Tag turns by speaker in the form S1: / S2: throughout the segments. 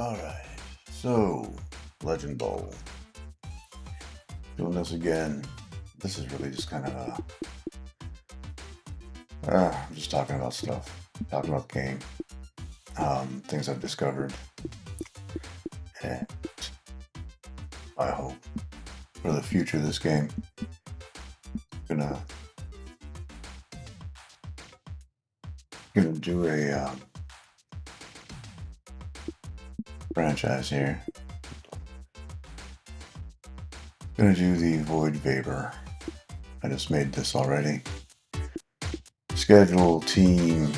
S1: Alright, so Legend Bowl. Doing this again. This is really just kind of I'm just talking about stuff. Talking about the game. Things I've discovered. And I hope for the future of this game. Gonna do a franchise here. Gonna do the Void Vapor. I just made this already. Schedule, team,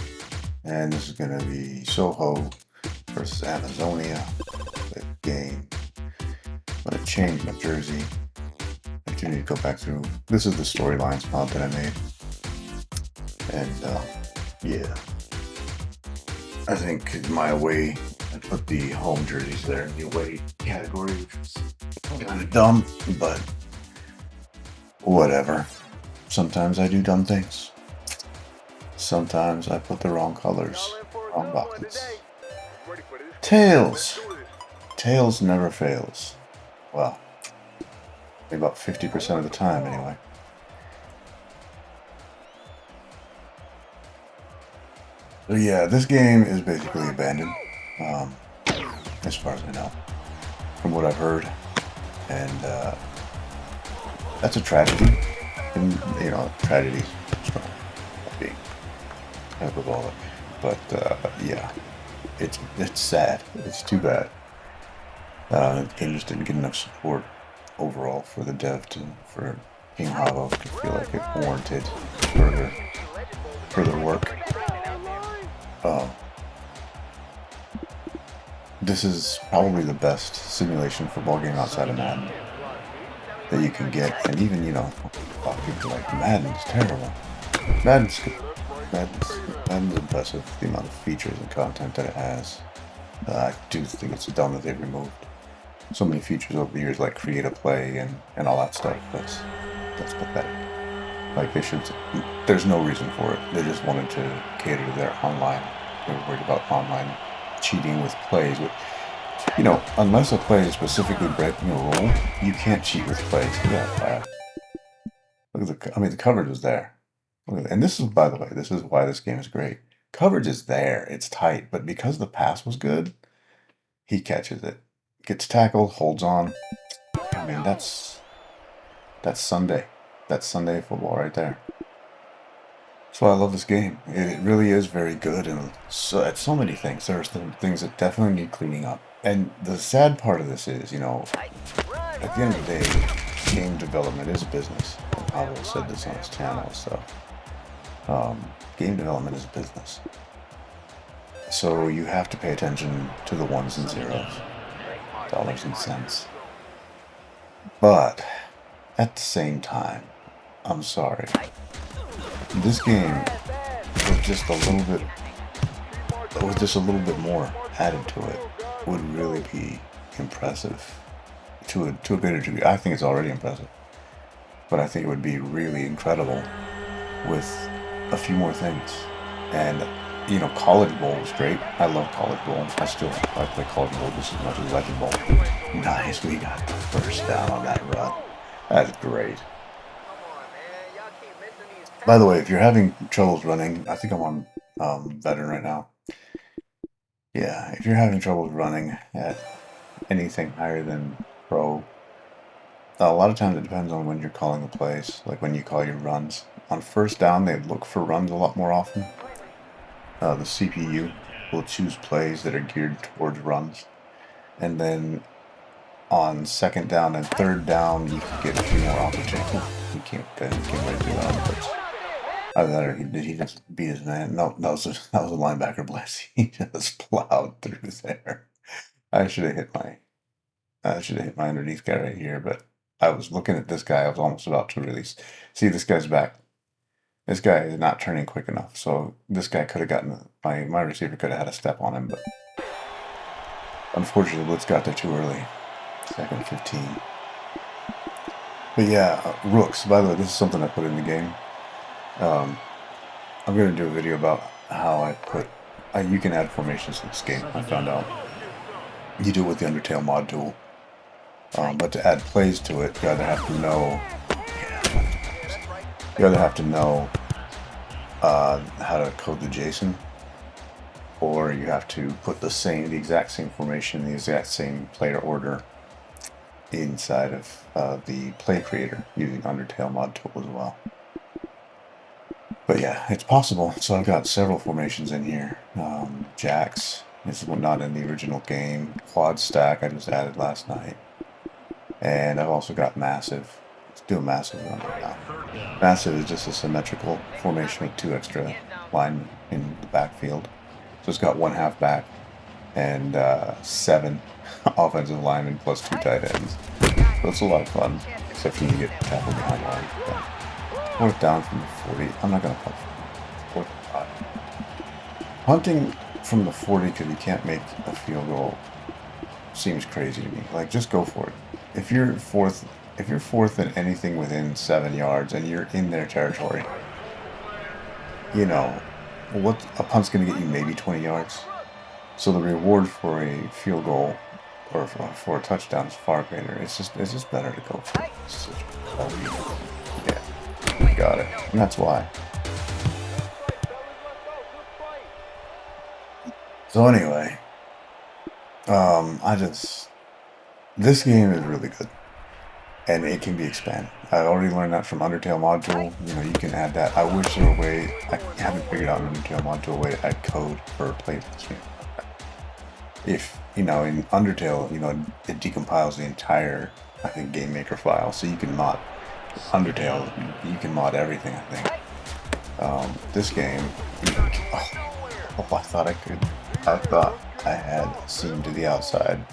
S1: and this is gonna be Soho versus Amazonia. The game. I'm gonna change my jersey. I do need to go back through. This is the storylines mod that I made. And yeah. I think my away, I put the home jerseys there in the away category, which was kind of dumb, but whatever. Sometimes I do dumb things. Sometimes I put the wrong colors, wrong boxes. Tails! Tails never fails. Well, about 50% of the time anyway. So yeah, this game is basically abandoned, as far as I know, from what I've heard, and that's a tragedy. And tragedy, being hyperbolic, but yeah, it's sad. It's too bad. The game just didn't get enough support overall for the dev for King Havo to feel like it warranted further work. This is probably the best simulation football game outside of Madden that you can get, and even people like Madden's terrible. Madden's good. Madden's impressive, the amount of features and content that it has. I do think it's dumb that they've removed so many features over the years, like create a play and all that stuff. That's pathetic. Like there's no reason for it. They just wanted to cater to their online. They were worried about online cheating with plays. Unless a play is specifically breaking a rule, you can't cheat with plays. Yeah, look at the coverage is there. And this is, by the way, this is why this game is great. Coverage is there. It's tight, but because the pass was good, he catches it, gets tackled, holds on. I mean, that's Sunday. That's Sunday football right there. That's why I love this game. It really is very good, and so at so many things. There are some things that definitely need cleaning up. And the sad part of this is, at the end of the day, game development is a business. And Pablo said this on his channel and stuff. Game development is a business. So you have to pay attention to the ones and zeros, dollars and cents. But at the same time, I'm sorry. This game with just a little bit more added to it would really be impressive to a greater degree. I think it's already impressive, but I think it would be really incredible with a few more things. And College Bowl was great. I love College Bowl. I play College Bowl just as much as Legend Bowl. Nice, we got the first down on that run. That's great. By the way, if you're having troubles running, I think I'm on veteran right now. Yeah, if you're having troubles running at anything higher than pro, a lot of times it depends on when you're calling the plays, like when you call your runs. On first down, they look for runs a lot more often. The CPU will choose plays that are geared towards runs. And then on second down and third down, you can get a few more opportunities. You can't ready to do that. Did he just beat his man? No, that was a linebacker blitz. He just plowed through there. I should have hit my underneath guy right here, but I was looking at this guy. I was almost about to release. See, this guy's back. This guy is not turning quick enough, so this guy could have gotten my receiver could have had a step on him, but unfortunately, blitz got there too early. Second 15. But yeah, rooks. By the way, this is something I put in the game. I'm going to do a video about how you can add formations to this game. I found out You do it with the Undertale mod tool. But to add plays to it, you either have to know. You either have to know how to code the JSON, or you have to put the exact same formation, the exact same player order inside of the play creator using Undertale mod tool as well. But yeah, it's possible. So I've got several formations in here. Jacks. This is not in the original game. Quad stack I just added last night. And I've also got massive. Let's do a massive run right now. Massive is just a symmetrical formation with 2 extra linemen in the backfield. So it's got 1 halfback and 7 offensive linemen plus 2 tight ends. So it's a lot of fun, except when you get tackled behind line. Fourth down from the 40. I'm not going to punt from 45. Punting from the 40 because you can't make a field goal seems crazy to me. Like, just go for it. If you're fourth in anything within 7 yards and you're in their territory, you know, what a punt's going to get you maybe 20 yards. So the reward for a field goal or for a touchdown is far greater. It's just better to go for it. Yeah, got it. And that's why. So anyway, this game is really good, and it can be expanded. I already learned that from Undertale module. You know, you can add that. I wish there were a way. I haven't figured out an Undertale module way to add code for playtesting. If you know, in Undertale, you know, it decompiles the entire, I think, GameMaker file, so you can mod Undertale. You can mod everything. I think. This game. Oh, I thought I could. I thought I had seen to the outside.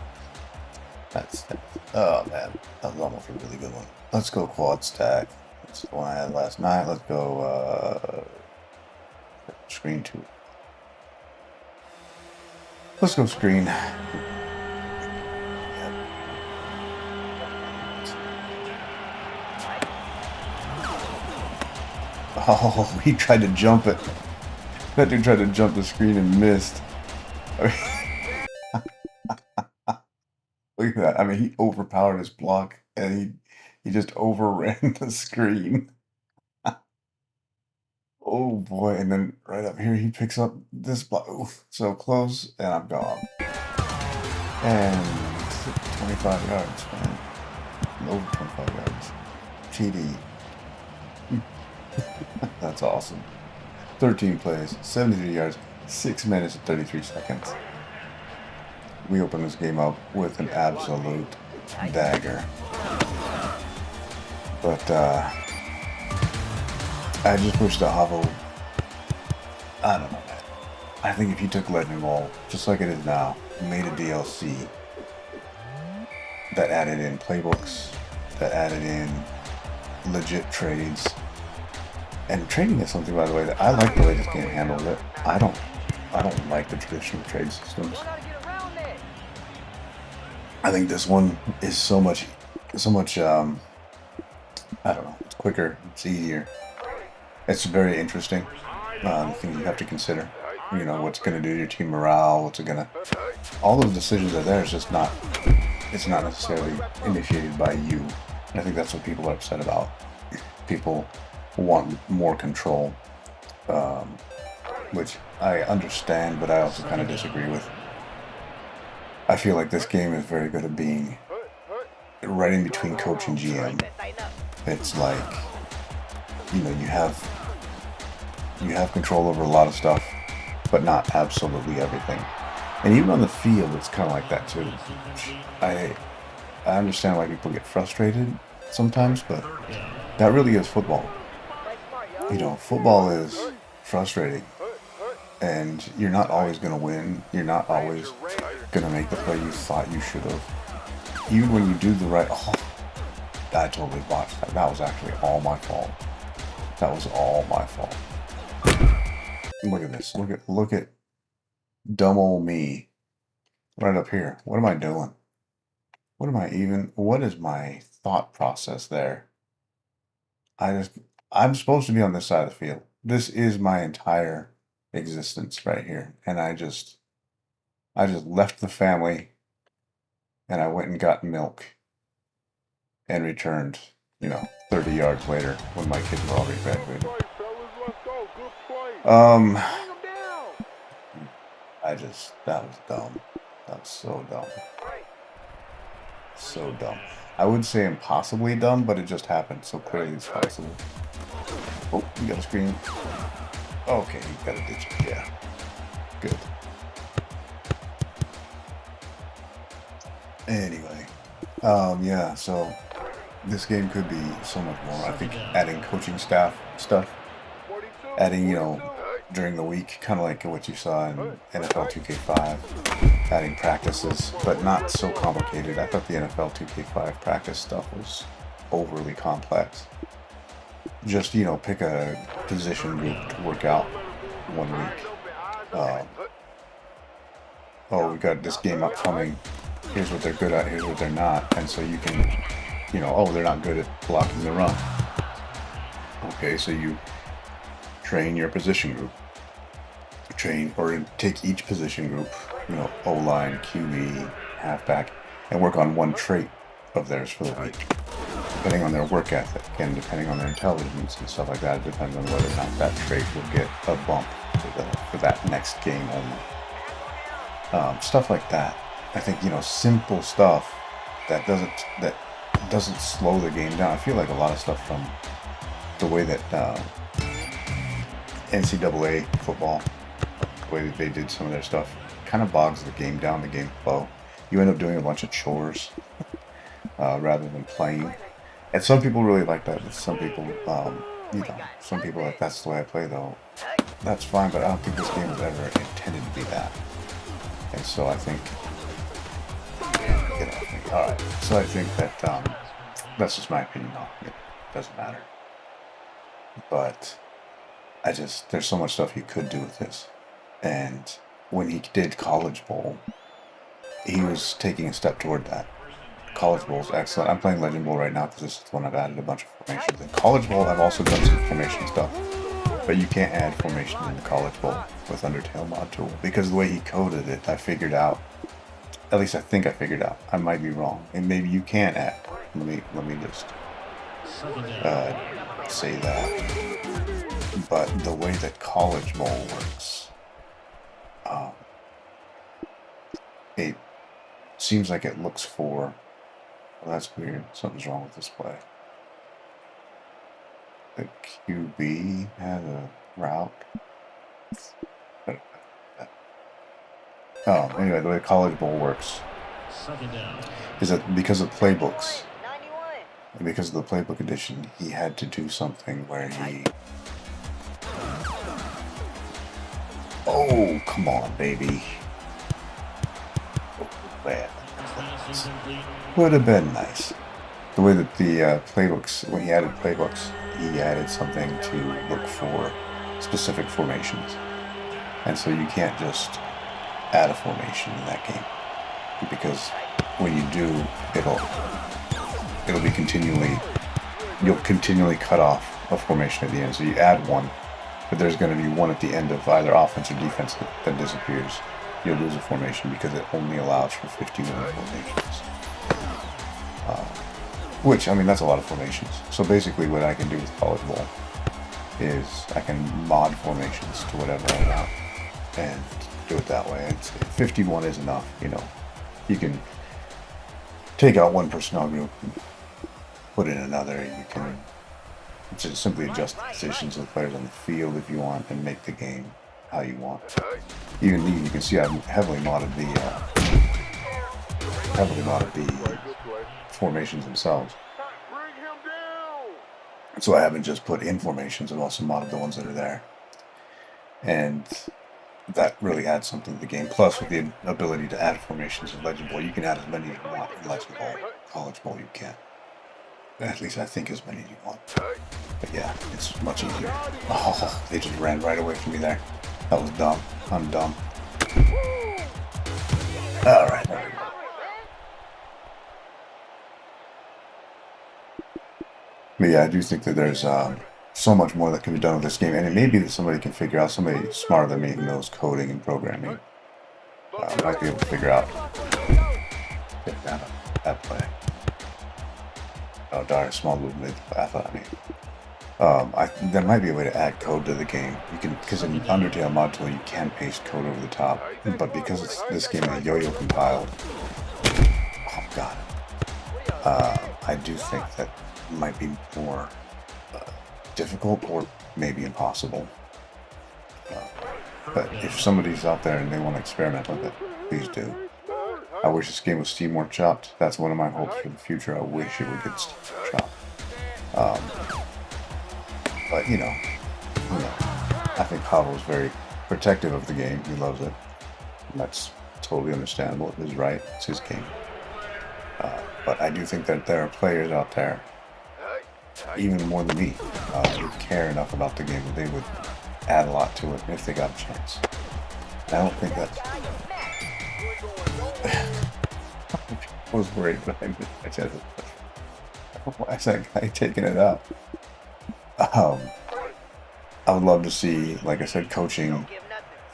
S1: Oh man, that was almost a really good one. Let's go quad stack. That's the one I had last night. Let's go screen 2. Let's go screen. Oh, he tried to jump it. That dude tried to jump the screen and missed. Look at that. I mean, he overpowered his block and he just overran the screen. Oh boy, and then right up here he picks up this block. Ooh, so close, and I'm gone. And 25 yards, man. Over 25 yards. TD. That's awesome. 13 plays, 73 yards, 6 minutes and 33 seconds. We open this game up with an absolute dagger. But I just wish that Havo, I don't know, man. I think if you took Legend Ball, just like it is now, made a DLC that added in playbooks, that added in legit trades, and trading is something, by the way, that I like the way this game handled it. I don't like the traditional trade systems. I think this one is so much, I don't know, it's quicker, it's easier. It's very interesting. The things you have to consider. You know, what's going to do to your team morale, what's it going to... All those decisions are there, it's just not... It's not necessarily initiated by you. And I think that's what people are upset about. People want more control. Which I understand, but I also kind of disagree with. I feel like this game is very good at being right in between coach and GM. It's like, you know, you have control over a lot of stuff, but not absolutely everything. And even on the field, it's kind of like that too. I understand why people get frustrated sometimes, but that really is football. You know, football is frustrating, and you're not always going to win. You're not always going to make the play you thought you should have. Even when you do the right... Oh, I totally botched that. That was actually all my fault. That was all my fault. Look at this. Look at dumb old me right up here. What am I doing? What is my thought process there? I'm supposed to be on this side of the field. This is my entire existence right here. And I just left the family and I went and got milk and returned, 30 yards later when my kids were already graduated. That was dumb. That was so dumb. So dumb. I would say impossibly dumb, but it just happened, so clearly it's possible. Oh, you got a screen. Okay, you got a ditch. Yeah. Good. Anyway. Yeah, so this game could be so much more. I think adding coaching staff stuff, adding, during the week, kind of like what you saw in NFL 2K5, adding practices, but not so complicated. I thought the NFL 2K5 practice stuff was overly complex. Just, pick a position group to work out 1 week. Oh, we got this game upcoming. Here's what they're good at, here's what they're not. And so you can, oh, they're not good at blocking the run. Okay, so you train your position group. Take each position group, O-line, QB, halfback, and work on one trait of theirs for the week. Depending on their work ethic and depending on their intelligence and stuff like that, it depends on whether or not that trait will get a bump for that next game only. Stuff like that. I think, simple stuff that doesn't slow the game down. I feel like a lot of stuff from the way that NCAA football, the way that they did some of their stuff, kind of bogs the game down, the game flow. You end up doing a bunch of chores rather than playing. And some people really like that. But some people, some people like, that's the way I play, though. That's fine, but I don't think this game was ever intended to be that. And so I think, alright. So I think that that's just my opinion on it. It doesn't matter. But there's so much stuff you could do with this. And when he did College Bowl, he was taking a step toward that. College Bowl is excellent. I'm playing Legend Bowl right now because this is the one I've added a bunch of formations. In College Bowl, I've also done some formation stuff. But you can't add formation in the College Bowl with Undertale mod tool. Because the way he coded it, I figured out. At least I think I figured out. I might be wrong. And maybe you can't add. Let me just say that. But the way that College Bowl works, it seems like it looks for... Well, that's weird. Something's wrong with this play. The QB has a route. Anyway, the way College Bowl works is that because of playbooks, and because of the playbook edition, he had to do something where he... Oh, come on, baby. Oh, man. Would have been nice. The way that the playbooks, when he added playbooks, he added something to look for specific formations. And so you can't just add a formation in that game. Because when you do, it'll be you'll continually cut off a formation at the end. So you add one, but there's going to be one at the end of either offense or defense that disappears. You'll lose a formation because it only allows for 51 formations. Which, that's a lot of formations. So basically what I can do with College Bowl is I can mod formations to whatever I want and do it that way. 51 is enough, You can take out one personnel group and put in another. You can just simply adjust the positions of the players on the field if you want and make the game how you want. You can see I've heavily modded the formations themselves. So I haven't just put in formations, I've also modded the ones that are there. And that really adds something to the game. Plus, with the ability to add formations in Legend Bowl, you can add as many as you want in Legend Bowl. College Bowl, you can't. At least I think as many as you want. But yeah, it's much easier. Oh, they just ran right away from me there. That was dumb. I'm dumb. Alright, there we go. But yeah, I do think that there's so much more that can be done with this game, and it may be that somebody can figure out, somebody smarter than me who knows coding and programming might be able to figure out get that play. Oh, Darius Small movement. I thought. There might be a way to add code to the game. You can, because in Undertale mod tool you can paste code over the top, but because this game is yo-yo compiled, oh god, I do think that might be more difficult or maybe impossible. But if somebody's out there and they want to experiment with it, please do. I wish this game was Steam more chopped. That's one of my hopes for the future. I wish it would get Steam chopped. But you know, I think Pavel's very protective of the game. He loves it. And that's totally understandable. It is right. It's his game. But I do think that there are players out there, even more than me, who care enough about the game that they would add a lot to it if they got a chance. And I don't think that's... I was worried, but I said, why is that guy taking it up? I would love to see, like I said, coaching,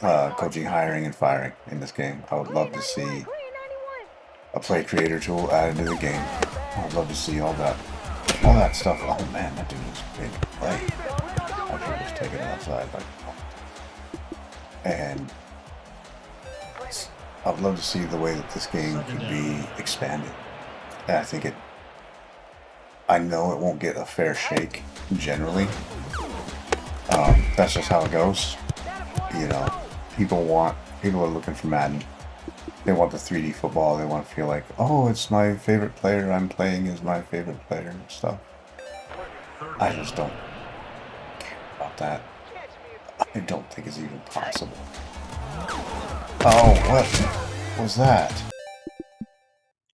S1: hiring, and firing in this game. I would love to see a play creator tool added to the game. I would love to see all that stuff. Oh man, that dude is big play. I should just take it outside. And I would love to see the way that this game could be expanded. And I think I know it won't get a fair shake generally. That's just how it goes. You know, people are looking for Madden. They want the 3D football. They want to feel like, oh, it's my favorite player I'm playing is my favorite player and stuff. I just don't care about that. I don't think it's even possible. Oh, what was that?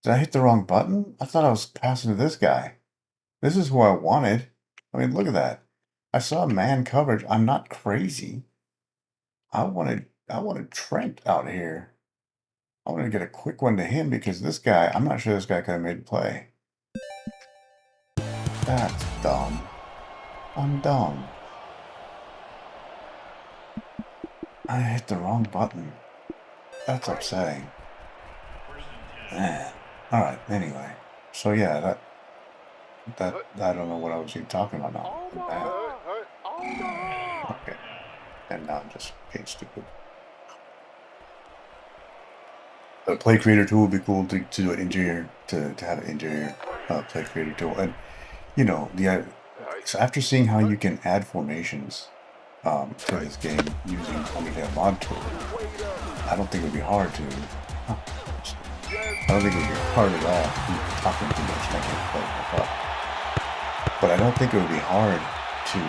S1: Did I hit the wrong button? I thought I was passing to this guy. This is who I wanted. I mean, look at that. I saw man coverage. I'm not crazy. I wanted Trent out here. I wanted to get a quick one to him because this guy, I'm not sure this guy could have made a play. That's dumb. I'm dumb. I hit the wrong button. That's upsetting. Man. Alright, anyway. So yeah, that I don't know what I was even talking about now. Okay. And now I'm just being stupid. A play creator tool would be cool to do an interior, to have an interior play creator tool. And you know, so after seeing how you can add formations to this game using Undertale mod tool, I don't think it would be hard to. I don't think it would be hard at all. I'm talking too much, and I can't play my up. But I don't think it would be hard to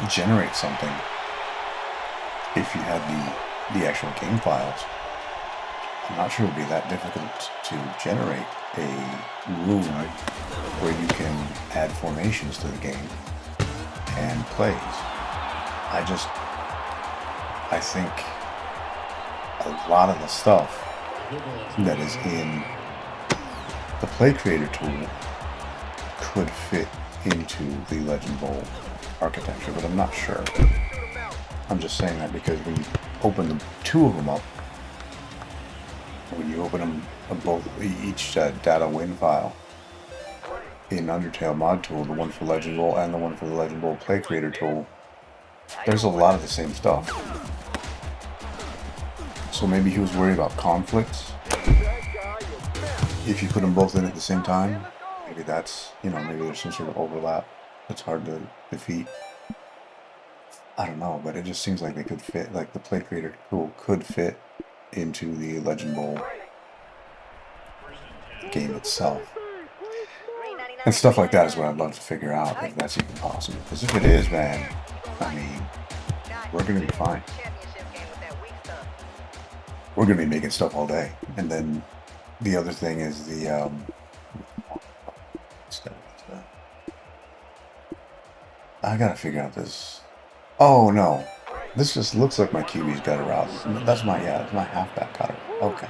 S1: generate something if you had the actual game files. I'm not sure it would be that difficult to generate a room where you can add formations to the game and plays. I think a lot of the stuff that is in the play creator tool could fit into the Legend Bowl architecture, but I'm not sure. I'm just saying that because when you open the two of them up, when you open them both, each data win file in Undertale mod tool, the one for Legend Bowl and the one for the Legend Bowl play creator tool, there's a lot of the same stuff. So maybe he was worried about conflicts. If you put them both in at the same time, maybe that's, maybe there's some sort of overlap that's hard to defeat. I don't know, but it just seems like they could fit, like the play creator tool could fit into the Legend Bowl game itself. And stuff like that is what I'd love to figure out, if that's even possible. Because if it is, man, I mean, we're going to be fine. We're going to be making stuff all day. And then the other thing is the, I got to figure out this. Oh, no. This just looks like my QB's got a route. That's my halfback got it. Okay.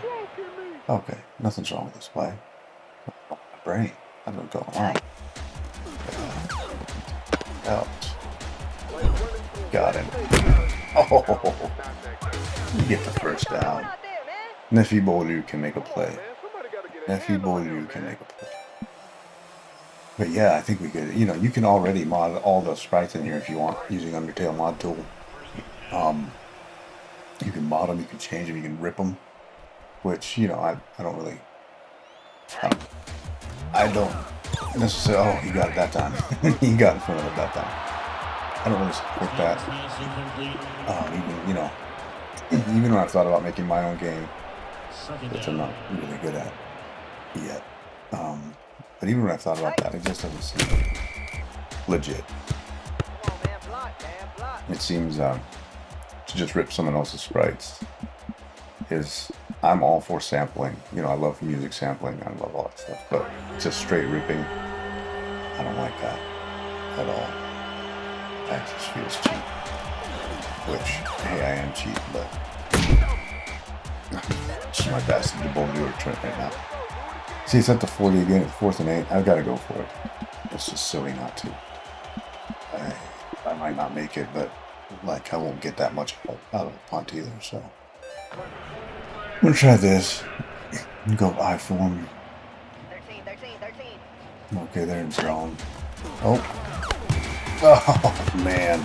S1: Okay. Nothing's wrong with this play. My brain. I don't know what's going on. Out. Got him. Oh, you get the first down. Neffy Bolu can make a play. Effie boy, you can make a play. But yeah, I think we could, you can already mod all the sprites in here if you want using Undertale mod tool. You can mod them, you can change them, you can rip them, which, I don't really, I don't necessarily, oh, he got it that time. He got in front of it that time. I don't really support that. Even when I've thought about making my own game, which I'm not really good at yet. But even when I've thought about that, it just doesn't seem legit. It seems to just rip someone else's sprites I'm all for sampling. I love music sampling. I love all that stuff. But just straight ripping, I don't like that at all. That just feels cheap. Which, hey, I am cheap, but it's my best in the ball viewer trend right now. See, it's at the 40 again. It's 4th and 8. I've got to go for it. It's just silly not to. I might not make it, but I won't get that much out of a punt either. So I'm gonna try this. Go I form. 13. Okay, they're in zone. Oh man.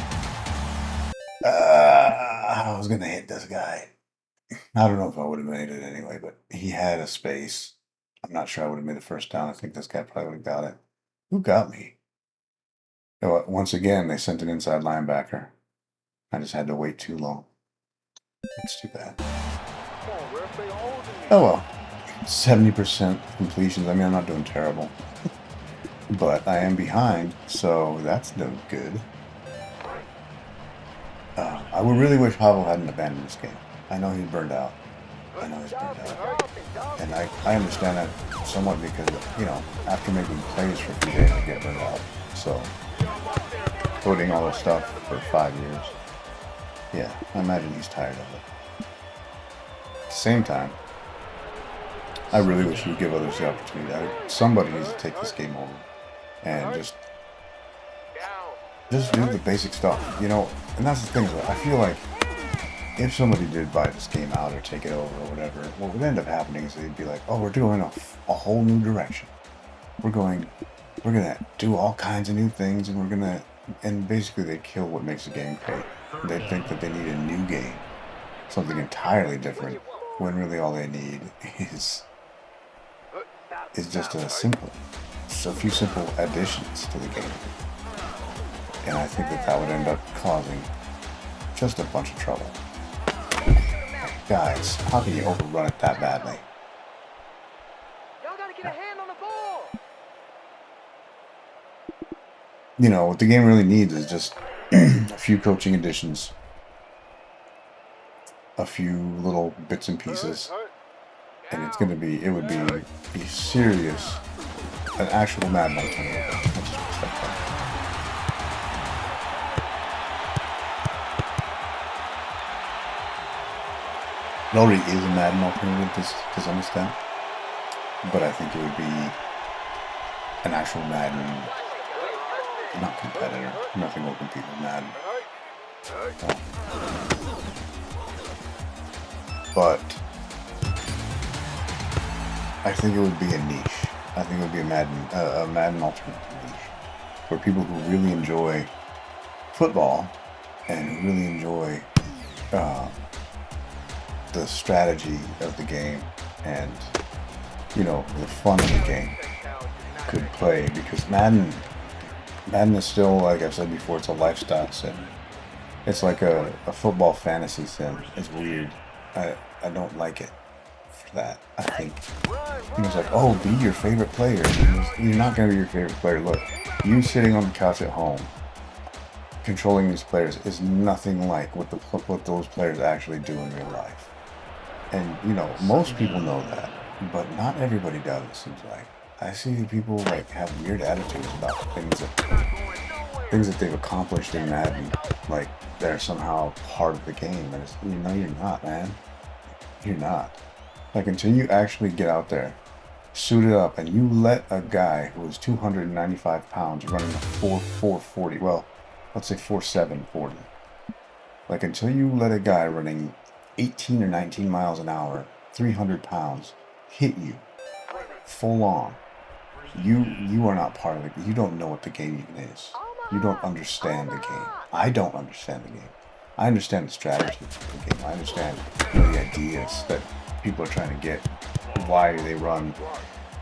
S1: I was gonna hit this guy. I don't know if I would have made it anyway, but he had a space. I'm not sure I would have made the first down. I think this guy probably would have got it. Who got me? Once again, they sent an inside linebacker. I just had to wait too long. It's too bad. Oh well. 70% completions. I mean, I'm not doing terrible. But I am behind, so that's no good. I would really wish Havel hadn't abandoned this game. I know he's burned out. And I understand that somewhat because, after making plays for a few days, I get burned out. So, coding all this stuff for 5 years. Yeah, I imagine he's tired of it. At the same time, I really wish he would give others the opportunity. Somebody needs to take this game over and just do the basic stuff, and that's the thing. I feel like if somebody did buy this game out or take it over or whatever, what would end up happening is they'd be like, oh, we're doing a whole new direction. We're gonna do all kinds of new things, and basically they kill what makes the game great. They think that they need a new game, something entirely different, when really all they need is just a few simple additions to the game. And I think that would end up causing just a bunch of trouble. Guys, how can you overrun it that badly?
S2: Y'all gotta get a hand on the ball.
S1: What the game really needs is just a few coaching additions, a few little bits and pieces, and it would be serious, an actual Madden alternative. I just respect that. It already is a Madden alternative to some extent, but I think it would be an actual Madden, not competitor. Nothing will compete with Madden. But I think it would be a niche. I think it would be a Madden alternative niche, where people who really enjoy football and who really enjoy the strategy of the game and the fun of the game could play, because Madden is still, like I've said before, it's a lifestyle sim. It's like a football fantasy sim. It's weird. I don't like it for that. I think it's like, oh, be your favorite player. You're not going to be your favorite player. Look, you sitting on the couch at home controlling these players is nothing like what those players actually do in real life. And most people know that, but not everybody does. It seems like I see people have weird attitudes about things that they've accomplished in Madden, like they're somehow part of the game. And you're not, man. You're not. Until you actually get out there, suit it up, and you let a guy who is 295 pounds running a 4.40, well, let's say 4.740. Until you let a guy running 18 or 19 miles an hour, 300 pounds, hit you full on. You are not part of it. You don't know what the game even is. You don't understand the game. I don't understand the game. I understand the strategy of the game. I understand the ideas that people are trying to get. Why they run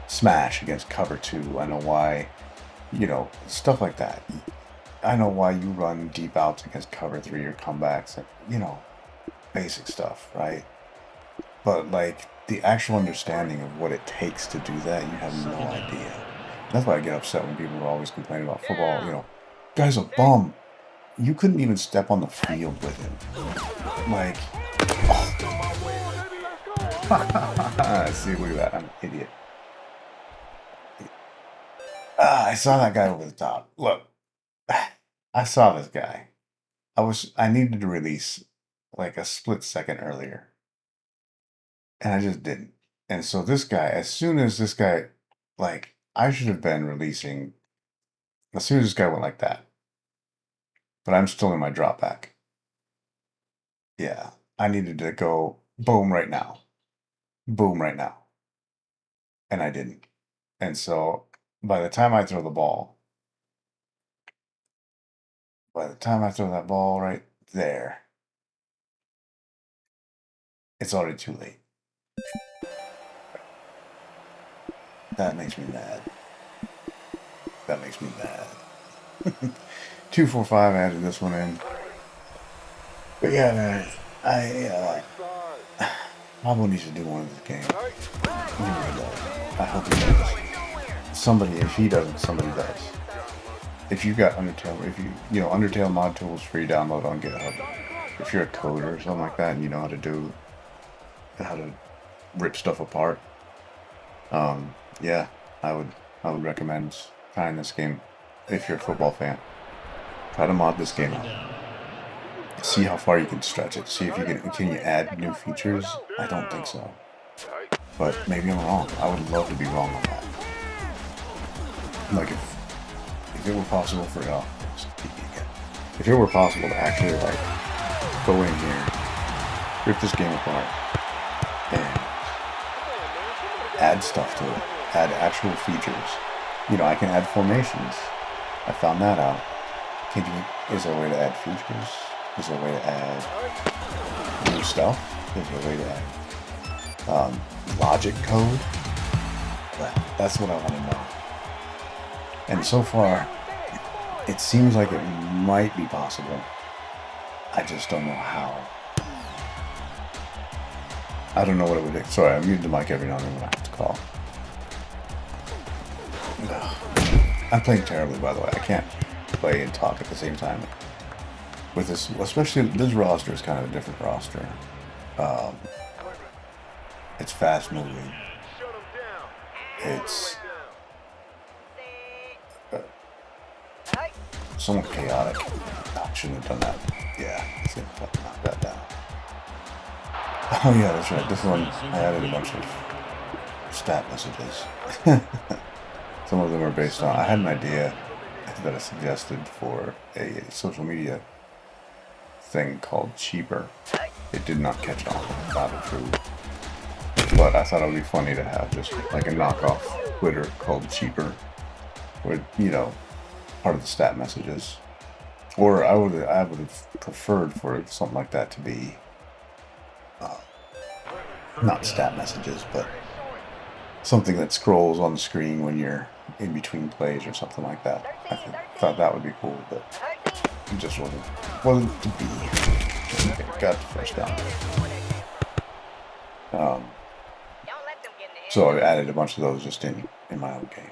S1: smash against cover 2. I know why, stuff like that. I know why you run deep outs against cover 3 or comebacks and, basic stuff, right? But, like, the actual understanding of what it takes to do that, you have no idea. That's why I get upset when people are always complaining about football, guy's a bum. You couldn't even step on the field with him. Like, see, look at that. I'm an idiot. I saw that guy over the top. Look, I saw this guy. I needed to release like a split second earlier. And I just didn't. And so this guy, as soon as this guy, like, I should have been releasing as soon as this guy went like that. But I'm still in my drop back. Yeah. I needed to go boom right now. Boom right now. And I didn't. And so by the time I throw that ball right there, it's already too late. That makes me mad. 245 added this one in. But yeah, man, Pablo needs to do one of these games. He really does. I hope he does. Somebody, if he doesn't, somebody does. If you got Undertale, Undertale mod tools free download on GitHub. If you're a coder or something like that and you know how to rip stuff apart, yeah, I would recommend trying this game if you're a football fan. Try to mod this game out. See how far you can stretch it. See if you can you add new features? I don't think so. But maybe I'm wrong. I would love to be wrong on that. Like if it were possible for if it were possible to actually like go in here, rip this game apart, and add stuff to it, add actual features. I can add formations. I found that out. Is there a way to add features? Is there a way to add new stuff? Is there a way to add logic code? That's what I want to know. And so far, it seems like it might be possible. I just don't know how. I don't know what it would take. Sorry, I mute the mic every now and then when I have to call. I'm playing terribly, by the way. I can't play and talk at the same time. With this, especially this roster is kind of a different roster. It's fast moving. It's somewhat chaotic. I shouldn't have done that. Yeah, it's gonna knock that down. Oh yeah, that's right. This one, I added a bunch of stat messages. Some of them are based on, I had an idea that I suggested for a social media thing called Cheaper. It did not catch on, not true. But I thought it would be funny to have just like a knockoff Twitter called Cheaper, where, part of the stat messages. Or I would have preferred for something like that to be not stat messages, but something that scrolls on the screen when you're in between plays or something like that. I thought that would be cool, but it just wasn't to be. Okay, got the first down. So I added a bunch of those just in my own game.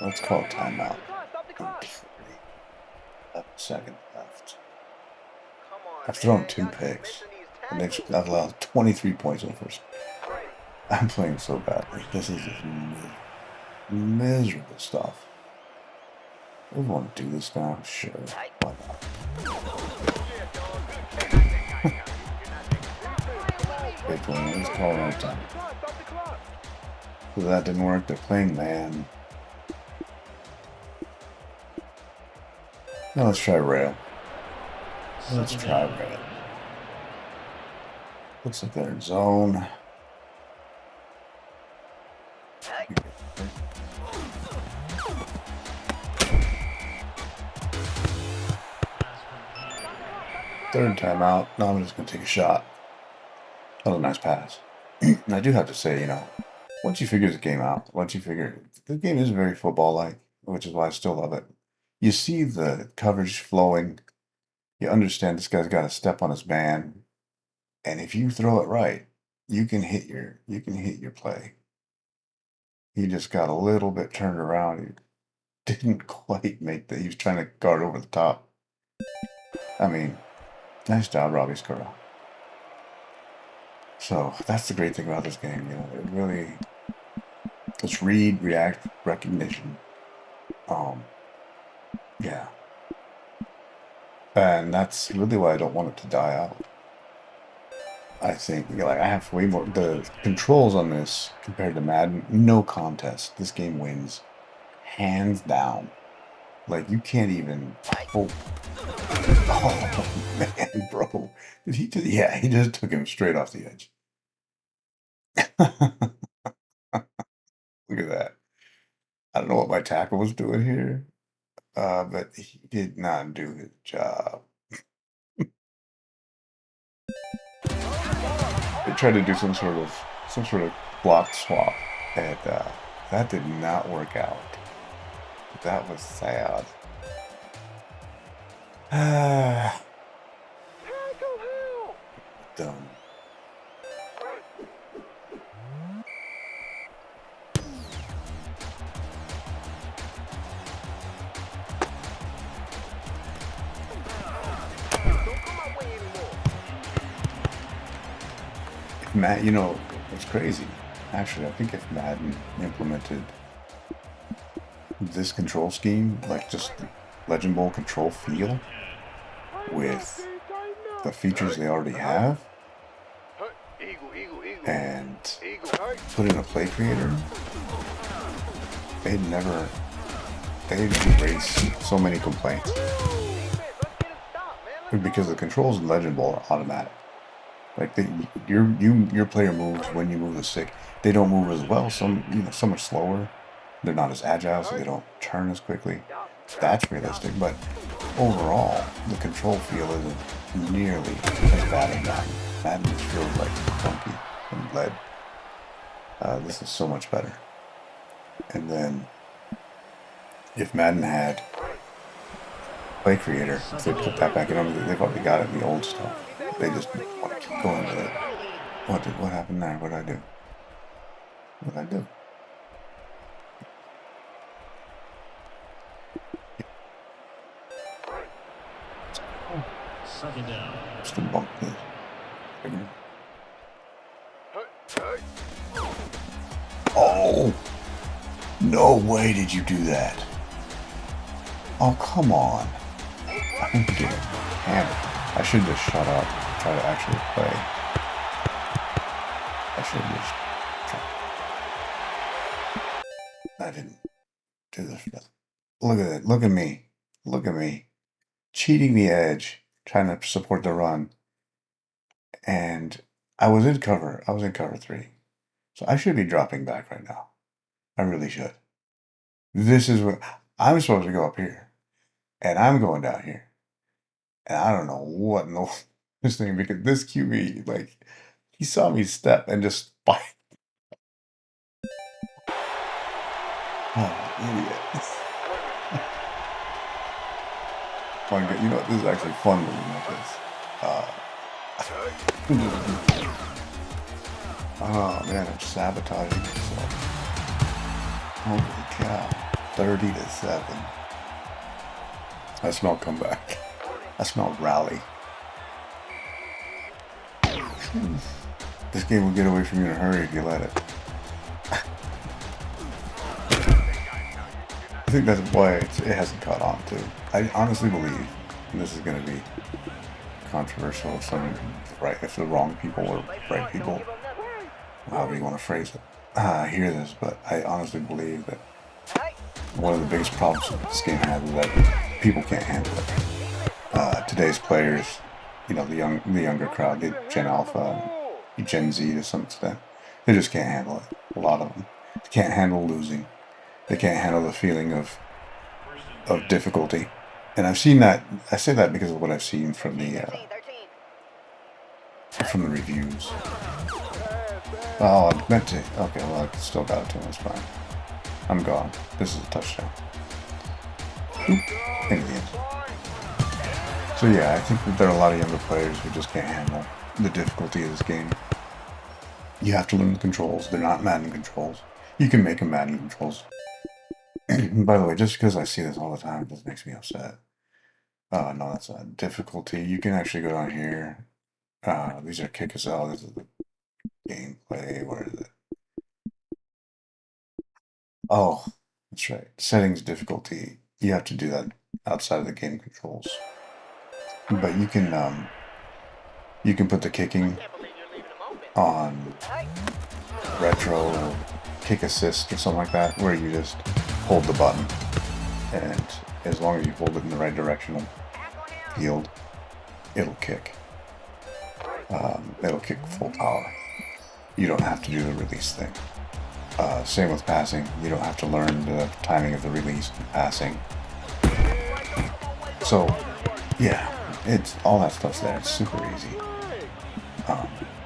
S1: Let's call it timeout. 11 left. I've thrown 2 picks. And I've allowed 23 points in the first. I'm playing so badly. This is just miserable stuff. I want to do this now? Sure. Why not? Big one. Let's call it on time. So that didn't work. They're playing man. Now let's try rail. Let's try rail. Looks like they're in zone. Third time out. Now I'm just going to take a shot. That was a nice pass. And I do have to say, you know, once you figure the game out, once you figure the game is very football-like, which is why I still love it. You see the coverage flowing. You understand this guy's got to step on his man, and if you throw it right, you can hit your play. He just got a little bit turned around. He didn't quite make that. He was trying to guard over the top. I mean, nice job, Robbie Scurll. So that's the great thing about this game. You know, it really it's read, react, recognition. Yeah. And that's really why I don't want it to die out. I think, you know, like I have way more the controls on this compared to Madden. No contest. This game wins, hands down. Like you can't even. Oh man, bro! Did he? Yeah, he just took him straight off the edge. Look at that. I don't know what my tackle was doing here, but he did not do his job. They tried to do some sort of block swap, and that did not work out. That was sad. Dumb. Matt, you know, it's crazy. Actually, I think if Madden implemented this control scheme, like just the Legend Bowl control feel, with the features they already have, and put in a play creator, they'd erase so many complaints. Because the controls in Legend Bowl are automatic. Like your player moves when you move the stick. They don't move as well. Some are slower. They're not as agile, so they don't turn as quickly. That's realistic, but overall, the control feel isn't nearly as bad as Madden. Madden just feels like clunky and lead. This is so much better. And then, if Madden had Play Creator, if they put that back in, they've already got it in the old stuff. They just want to keep going with it. What happened there? What did I do? What did I do?
S3: Second down.
S1: Just to bump this. Oh! No way did you do that. Oh, come on. I'm getting hammered. I should just shut up and try to actually play. I should just try. I didn't do this. Look at it. Look at me. Look at me. Cheating the edge, trying to support the run. And I was in cover. I was in cover 3. So I should be dropping back right now. I really should. This is what I'm supposed to go up here. And I'm going down here. And I don't know what in this thing, because this QB, like, he saw me step and just spiked. Oh, idiot. Fun, you know what? This is actually fun looking at this. Oh, man, I'm sabotaging myself. Holy cow. 30-7. I smell comeback. I smell rally. This game will get away from you in a hurry if you let it. I think that's why it hasn't caught on too. I honestly believe, and this is going to be controversial if the wrong people or right people, however you want to phrase it, hear this, but I honestly believe that one of the biggest problems this game has is that people can't handle it. Today's players, you know, the younger crowd, the Gen Alpha, Gen Z to some extent, they just can't handle it. A lot of them. They can't handle losing. They can't handle the feeling of difficulty. And I've seen that. I say that because of what I've seen from the from the reviews. Oh, I meant to. Okay, well, I still got it to him. It's fine. I'm gone. This is a touchdown. Oop. In the end. So yeah, I think that there are a lot of younger players who just can't handle the difficulty of this game. You have to learn the controls. They're not Madden controls. You can make them Madden controls. By the way, just because I see this all the time, it just makes me upset. Oh, no, that's not difficulty. You can actually go down here. These are kick us out. This is the gameplay. Where is it? Oh, that's right. Settings difficulty. You have to do that outside of the game controls. But you can put the kicking on retro kick assist or something like that, where you just hold the button, and as long as you hold it in the right directional field, it'll kick. It'll kick full power. You don't have to do the release thing. Same with passing. You don't have to learn the timing of the release and passing. So, yeah, it's all that stuff's there. It's super easy,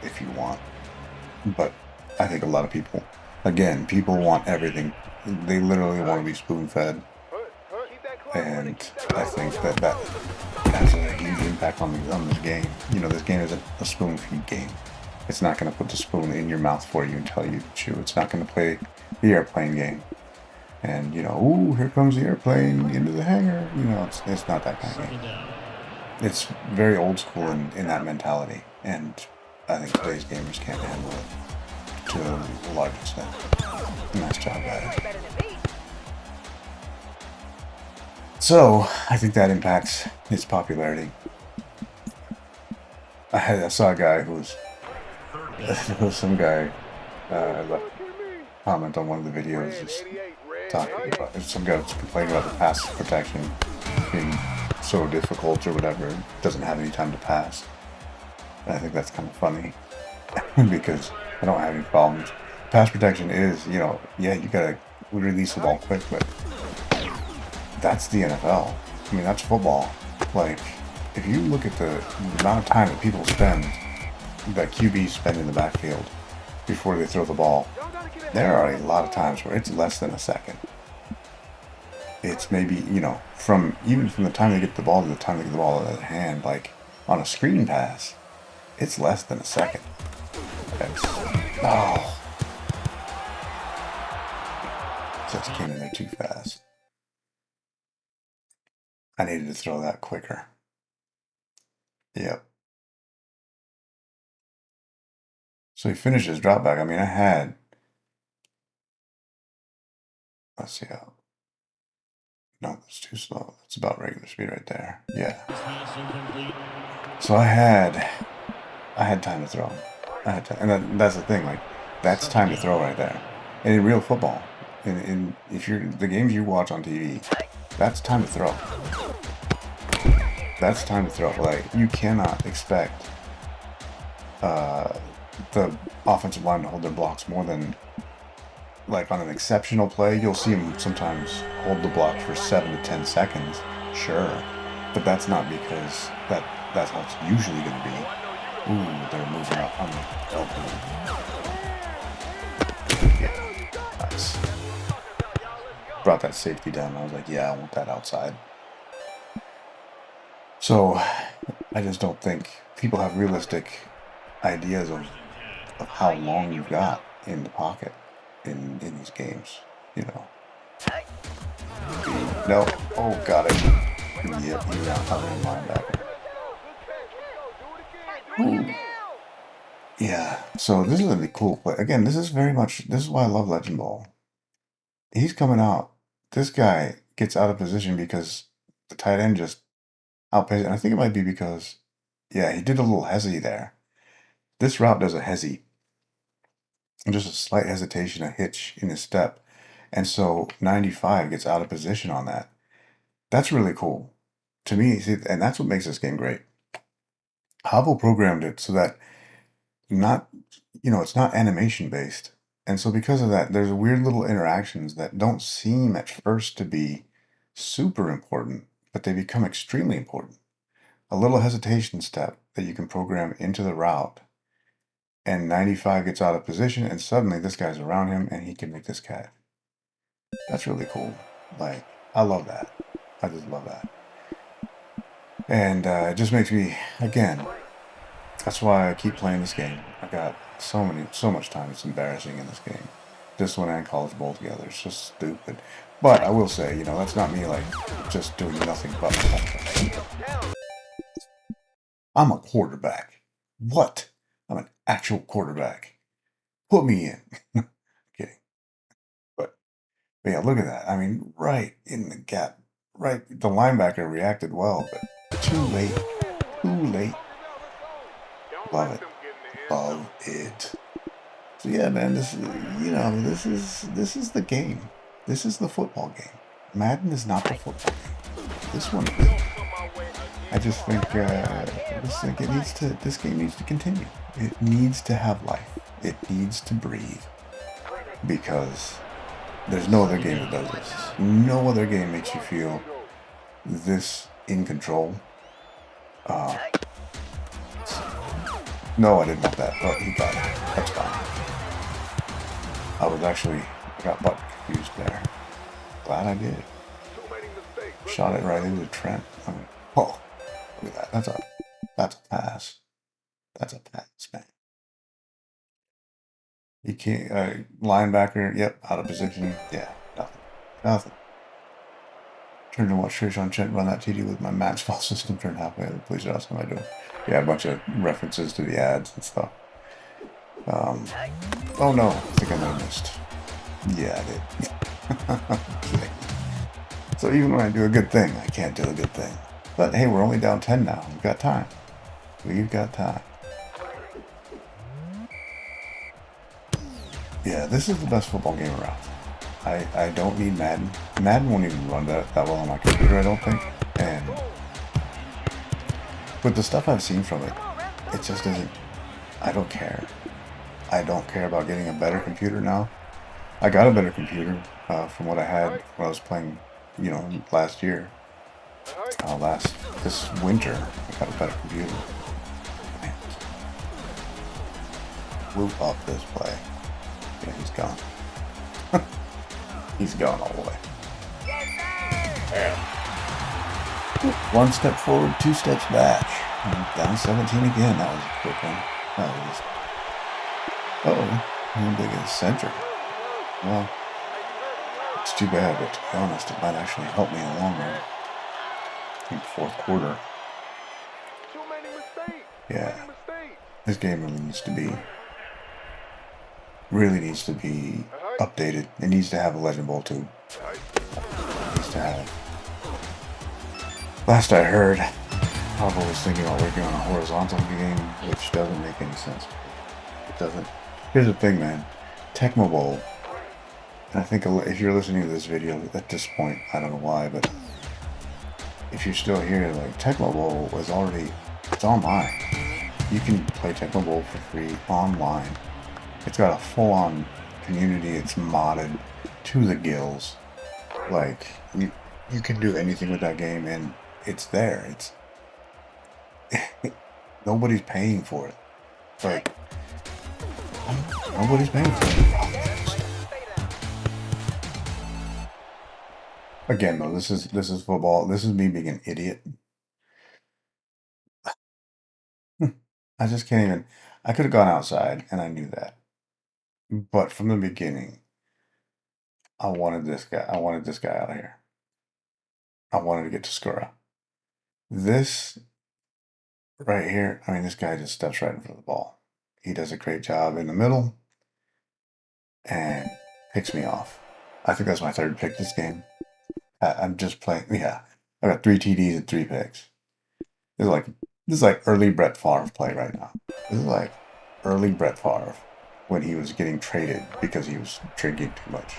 S1: if you want. But I think a lot of people, again, people want everything. They literally want to be spoon-fed, and I think that has a huge impact on this game. You know, this game isn't a spoon-feed game. It's not going to put the spoon in your mouth for you and tell you to chew. It's not going to play the airplane game. And, you know, ooh, here comes the airplane into the hangar. You know, it's not that kind of game. It's very old school in that mentality. And I think today's gamers can't handle it to a large extent. Nice job, guys. So, I think that impacts its popularity. I saw a guy who was... there was some guy left a comment on one of the videos just talking about... Some guy was complaining about the pass protection being so difficult or whatever. Doesn't have any time to pass. And I think that's kind of funny. Because I don't have any problems. Pass protection is, you know, yeah, you gotta release the ball quick, but that's the NFL. I mean, that's football. Like, if you look at the amount of time that people spend, that QBs spend in the backfield before they throw the ball, there are a lot of times where it's less than a second. It's maybe, you know, even from the time they get the ball to the time they get the ball out of their hand, like on a screen pass, it's less than a second. Oh. Just came in there too fast. I needed to throw that quicker. Yep. So he finished his drop back. I mean, let's see how. No, that's too slow. That's about regular speed right there. Yeah. So I had time to throw. And that's the thing. Like, that's time to throw right there. And in real football, if you're the games you watch on TV, that's time to throw. That's time to throw. Like, you cannot expect the offensive line to hold their blocks more than, like, on an exceptional play, you'll see them sometimes hold the block for 7 to 10 seconds. Sure. But that's not because that's how it's usually going to be. Ooh, they're moving up on the elbow. Yeah, nice. Brought that safety down. I was like, yeah, I want that outside. So, I just don't think people have realistic ideas of how long you've got in the pocket in these games, you know. No, oh, got it. Yep, he's out covering linebacker. Ooh. Yeah, so this is a cool play. Again, this is why I love Legend Ball. He's coming out. This guy gets out of position because the tight end just outpaces. And I think it might be because, yeah, he did a little hezzy there. This route does a hezzy. Just a slight hesitation, a hitch in his step. And so 95 gets out of position on that. That's really cool. To me, and that's what makes this game great. Hobble programmed it so that it's not animation based. And so because of that, there's weird little interactions that don't seem at first to be super important, but they become extremely important. a little hesitation step that you can program into the route, and 95 gets out of position, and suddenly this guy's around him, and he can make this catch. That's really cool. Like, I love that. I just love that. And it just makes me, again, that's why I keep playing this game. I got so much time. It's embarrassing in this game. This one and College Bowl together. It's just stupid. But I will say, you know, that's not me like just doing nothing but. I'm a quarterback. What? I'm an actual quarterback. Put me in. Kidding. But yeah, look at that. I mean, right in the gap. Right. The linebacker reacted well, but too late. Too late. Love it. Love it. So yeah, man, this is, you know, this is the game. This is the football game. Madden is not the football game. This one is. I just think this game needs to continue. It needs to have life. It needs to breathe. Because there's no other game that does this. No other game makes you feel this in control. No, I didn't want that, but he got it. That's fine. I got butt confused there. Glad I did. Shot it right into Trent. I mean, oh, look at that. That's a pass. That's a pass, man. You can't, linebacker, yep, out of position. Yeah, nothing. Turned to watch Trayshawn Trent run that TD with my match file system turned halfway. Please ask him I do. Yeah, a bunch of references to the ads and stuff. Oh no, I think I might have missed. Yeah, I did. So even when I do a good thing, I can't do a good thing. But hey, we're only down 10 now. We've got time. We've got time. Yeah, this is the best football game around. I don't need Madden. Madden won't even run that well on my computer, I don't think. And with the stuff I've seen from it, it just doesn't. I don't care. I don't care about getting a better computer now. I got a better computer from what I had when I was playing, you know, last year. This winter, I got a better computer. Man. Blew up this play. Yeah, he's gone. He's gone all the way. Yeah. One step forward, two steps back. Down 17 again. That was a quick one. How big is center? Well, it's too bad, but to be honest, it might actually help me in the long run. In the fourth quarter. Yeah. This game really needs to be updated. It needs to have a Legend Bowl too. It needs to have. Last I heard, Pablo was thinking about working on a horizontal game, which doesn't make any sense. It doesn't. Here's the thing, man. Tecmo Bowl. And I think if you're listening to this video at this point, I don't know why, but if you're still here, like Tecmo Bowl was already, it's online. You can play Tecmo Bowl for free online. It's got a full-on community. It's modded to the gills. Like you can do anything with that game, and it's there. It's nobody's paying for it. Like nobody's paying for it. Again, though, this is football. This is me being an idiot. I just can't even. I could have gone outside, and I knew that. But from the beginning, I wanted this guy. I wanted this guy out of here. I wanted to get to Skura. This right here. I mean, this guy just steps right in front of the ball. He does a great job in the middle, and picks me off. I think that's my third pick this game. I'm just playing. Yeah, I got 3 TDs and 3 picks. This is like early Brett Favre play right now. This is like early Brett Favre when he was getting traded because he was drinking too much.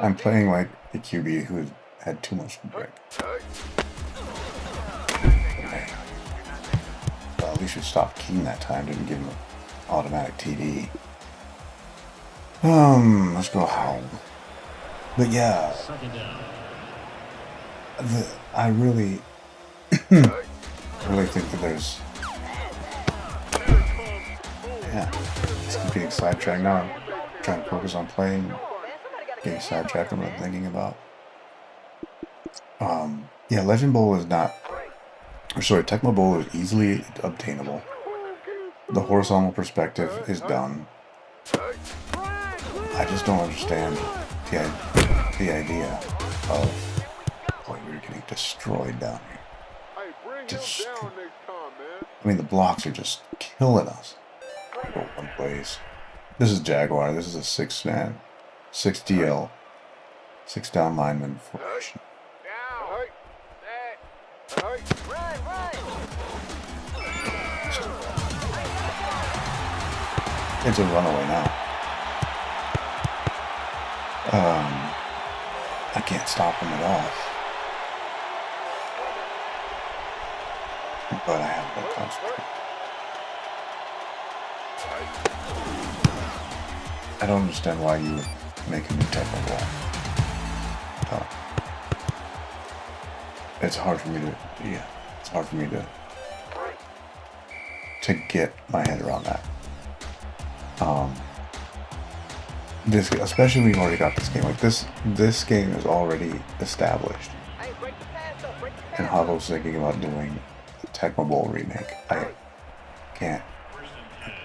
S1: I'm playing like the QB who had too much to drink. Okay. Well, at least we stopped King that time. Didn't give him an automatic TD. Let's go Howell. But yeah, I really, I really think that there's... Yeah, just keep getting sidetracked now. I'm trying to focus on playing, getting sidetracked on what I'm thinking about. Yeah, Legend Bowl is not... Or sorry, Tecmo Bowl is easily obtainable. The horizontal perspective is done. I just don't understand the idea of... Boy, we're getting destroyed down here. I mean, the blocks are just killing us. Go one place. This is Jaguar. This is a 6-man, 6 DL, 6 down lineman formation. It's a runaway now. I can't stop him at all. But I have no concentrate. I don't understand why you would make a new type of wall. It's hard for me to, it's hard for me to get my head around that. This, especially when you've already got this game. Like this game is already established. And Havo's thinking about doing a Tecmo Bowl remake. I can't.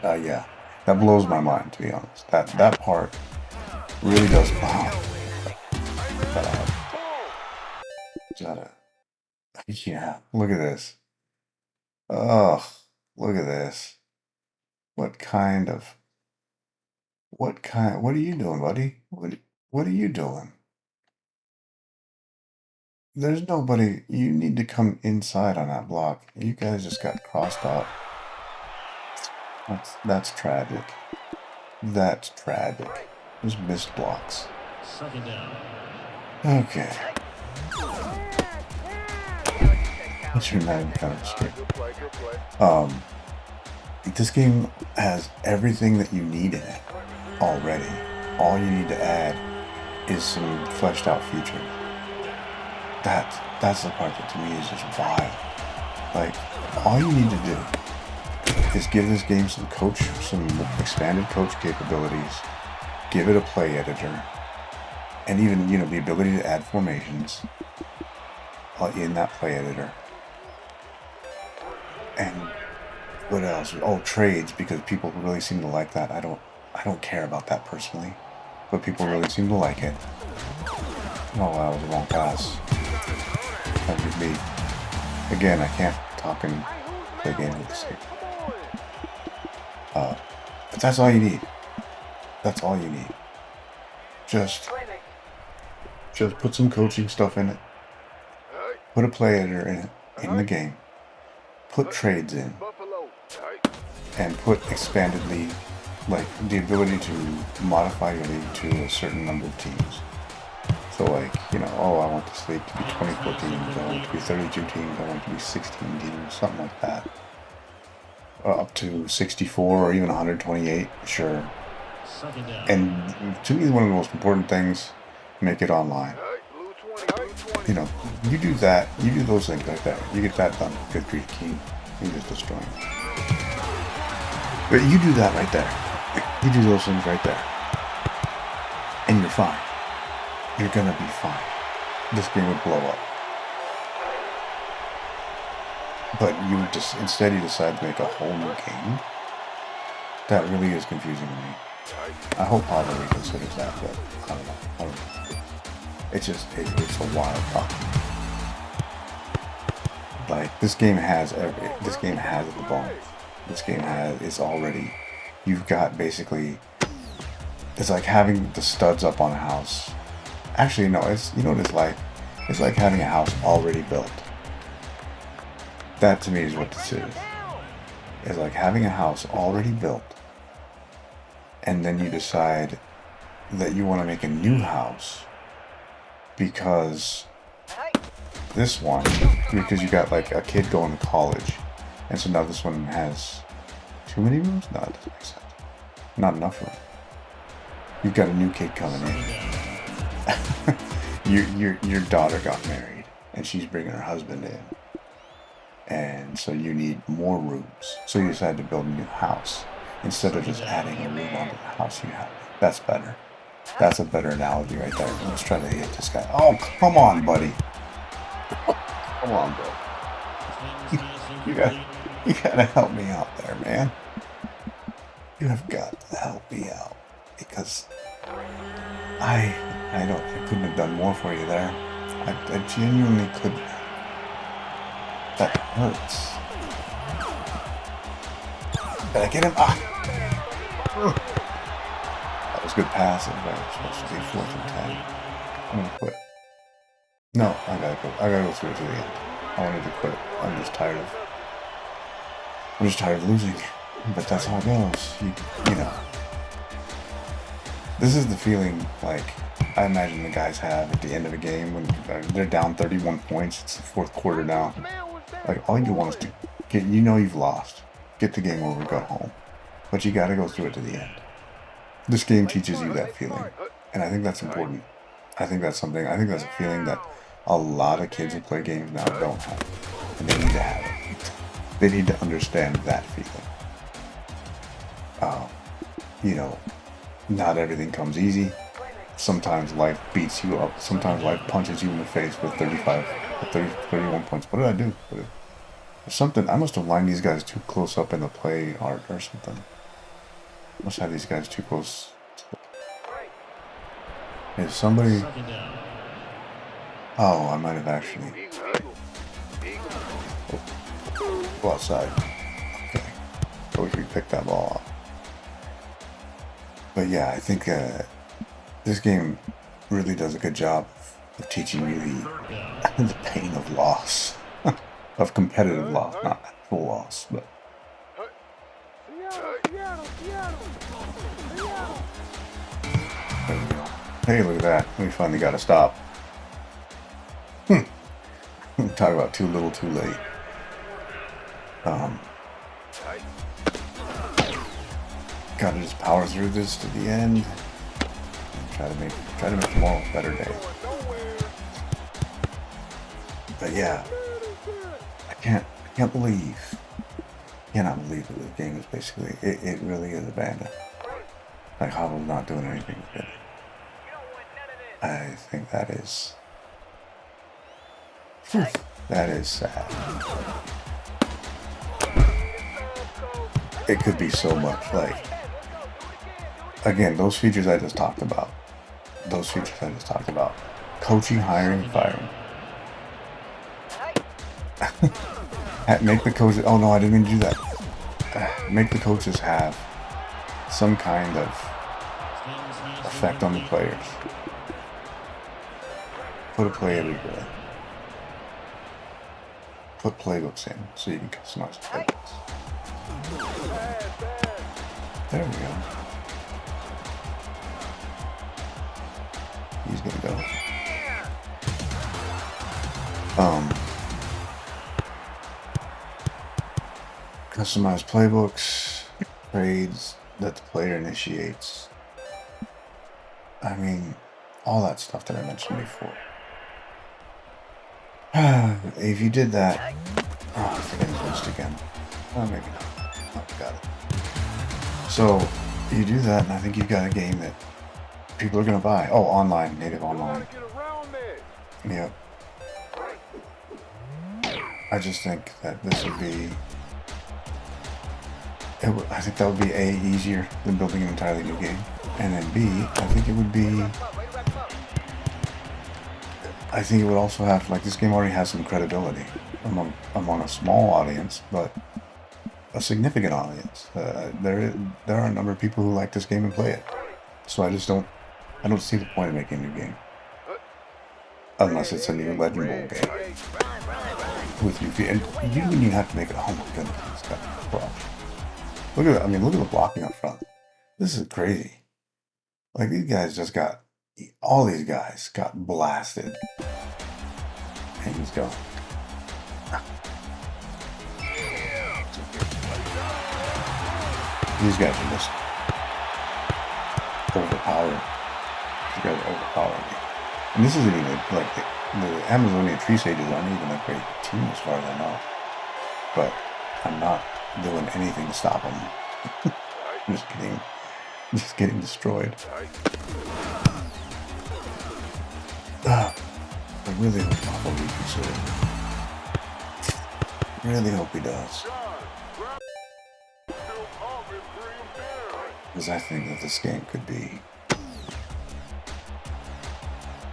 S1: Yeah, that blows my mind, to be honest. That part really does. Yeah, look at this. Oh, look at this. What are you doing, buddy? What are you doing? There's nobody. You need to come inside on that block. You guys just got crossed out. That's tragic. That's tragic. There's missed blocks. Okay. What's your name? Kind of straight. This game has everything that you need in it already. All you need to add is some fleshed out features. That's the part that to me is just vile. Like, all you need to do is give this game some expanded coach capabilities, give it a play editor, and even, the ability to add formations in that play editor. And what else? Oh, trades, because people really seem to like that. I don't care about that personally, but people really seem to like it. Oh, that was a wrong pass. That would be... Again, I can't talk and play games with the stick. But that's all you need. That's all you need. Just put some coaching stuff in it. Put a play editor in it, in the game. Put trades in. And put expandedly, like, the ability to modify your league to a certain number of teams. So, like, oh, I want this league to be 24 teams, I want it to be 32 teams, I want it to be 16 teams, something like that. Up to 64 or even 128, sure. And to me, one of the most important things, make it online. You do that, you do those things like that, you get that done, good grief, King, you just destroy him. But you do that right there. You do those things right there. And you're fine. You're gonna be fine. This game would blow up. But instead you decide to make a whole new game. That really is confusing to me. I hope Pablo reconsiders that, but I don't know. It's a wild problem. Like, this game has the bones. This game is already, you've got basically, it's like having the studs up on a house. Actually, no, it's, what it's like? It's like having a house already built. That to me is what this is. It's like having a house already built, and then you decide that you want to make a new house because you got like a kid going to college. And so now this one has too many rooms? No, it doesn't make sense. Not enough room. You've got a new kid coming in. Your daughter got married, and she's bringing her husband in. And so you need more rooms. So you decide to build a new house instead of just adding a room onto the house you have. That's better. That's a better analogy right there. Let's try to hit this guy. Oh, come on, buddy. Come on, bro. You gotta help me out there, man. You have got to help me out because I couldn't have done more for you there. I genuinely couldn't. That hurts. Did I get him? Ah! That was good passing, right? It's supposed to be 4th and 10. I'm gonna quit. No, I gotta go through it to the end. I wanted to quit. I'm just tired of losing. But that's how it goes. You know. This is the feeling like I imagine the guys have at the end of a game when they're down 31 points. It's the 4th quarter now. Like all you want is to get. You know you've lost. Get the game over, go home. But you got to go through it to the end. This game teaches you that feeling, and I think that's important. I think that's something. I think that's a feeling that a lot of kids who play games now don't have, and they need to have it. They need to understand that feeling. You know, not everything comes easy. Sometimes life beats you up. Sometimes life punches you in the face with 31 points. What did I do? There's something. I must have lined these guys too close up in the play art or something. Must have these guys too close. Is somebody? Oh, I might have actually. Go outside. Okay. I wish we picked that ball up. But yeah, I think this game really does a good job of teaching you the pain of loss, of competitive loss, not actual loss, but. There we go. Hey, look at that. We finally got to stop. Talk about too little, too late. Gotta just power through this to the end. And try to make tomorrow a better day. But yeah, I cannot believe that this game is basically it really is abandoned. Like Hobble's not doing anything with it. I think that is sad. It could be so much. Like, again, those features I just talked about. Coaching, hiring, firing. Make the coaches. Oh no, I didn't mean to do that. Make the coaches have some kind of effect on the players. Put a play everywhere. Put playbooks in so you can customize playbooks. There we go. He's gonna go. Customize playbooks, trades that the player initiates. I mean, all that stuff that I mentioned before. If you did that, I think I missed again. Oh, maybe not. Oh, got it. So you do that, and I think you've got a game that people are gonna buy. Oh, online, native online. Yep. I just think that this would be. I think that would be A, easier than building an entirely new game, and then B, I think it would be. I think it would also have, like, this game already has some credibility among a small audience, but a significant audience. There are a number of people who like this game and play it. So I don't see the point of making a new game. Unless it's a new Legend Bowl game. With new feet. And you wouldn't even have to make it, oh my goodness, it's got props. Look at look at the blocking up front. This is crazy. Like, these guys all these guys got blasted. And he's going. These guys are just overpowered. These guys are overpowering me. And this isn't even, like, the Amazonian Tree Sages aren't even a great team as far as I know. but I'm not doing anything to stop him. I'm just getting destroyed. I really hope Papa reconsider. Really hope he does. Because I think that this game could be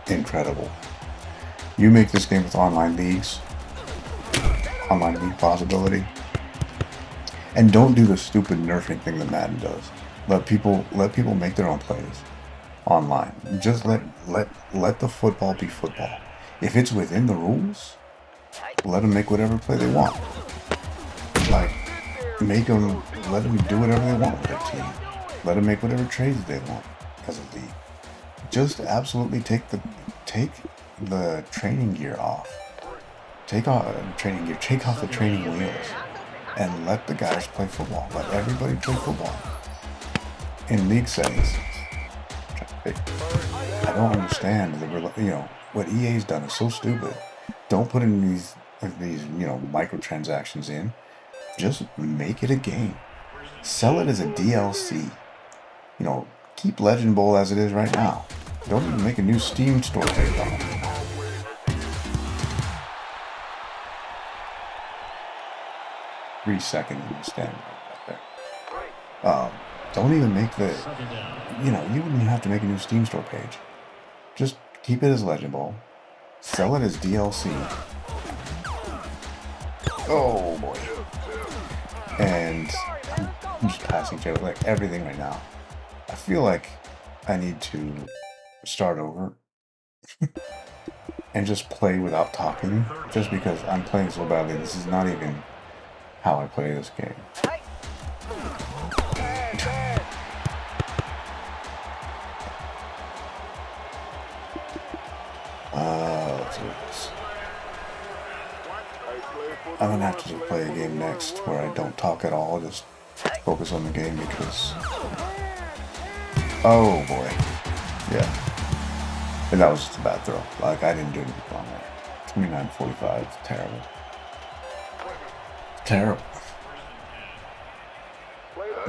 S1: incredible. You make this game with online leagues, online league possibility, and don't do the stupid nerfing thing that Madden does. Let people make their own plays online. Just let the football be football. If it's within the rules, let them make whatever play they want. Like, let them do whatever they want with their team. Let them make whatever trades they want as a league. Just absolutely take the training gear off. Take off the training wheels, and let the guys play football. Let everybody play football in league settings. I don't understand what EA's done is so stupid. Don't put in these microtransactions in. Just make it a game. Sell it as a DLC. Keep Legend Bowl as it is right now. Don't even make a new Steam store page on it. 3 seconds in the stand right there. Don't even make you wouldn't have to make a new Steam store page. Just keep it as Legend Bowl. Sell it as DLC. Oh boy. And I'm just passing through like everything right now. I feel like I need to start over and just play without talking, just because I'm playing so badly. This is not even how I play this game. Let's do this. I'm gonna have to play a game next where I don't talk at all, just focus on the game because... Oh boy. Yeah. And that was just a bad throw. Like, I didn't do anything wrong there. 29-45. Terrible. Terrible.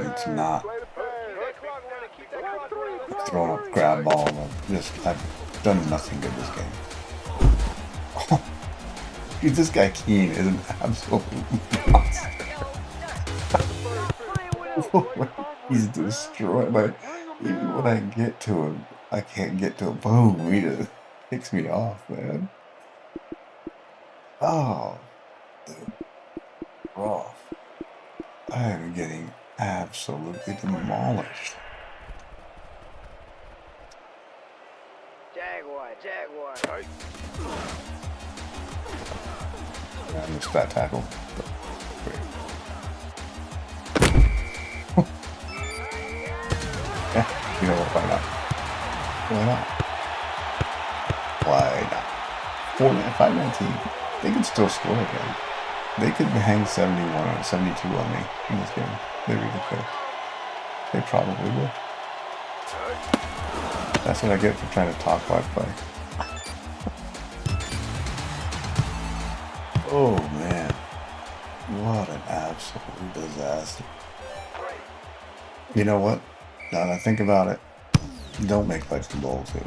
S1: It's not. Throwing up grab ball. I've done nothing good this game. Oh, dude, this guy Keane is an absolute monster. He's destroyed. But even when I get to him, I can't get to him. Boom, he just picks me off, man. Oh, dude. Rough. I am getting absolutely demolished.
S2: Jaguar.
S1: I missed that tackle. Great. Yeah, you know what? Why not? Why not? 519. They can still score again. They could hang 71 or 72 on me in this game. They really could. They probably will. That's what I get for trying to talk while I play. Oh man. What an absolute disaster. You know what? Now that I think about it, don't make Legend Bowl 2.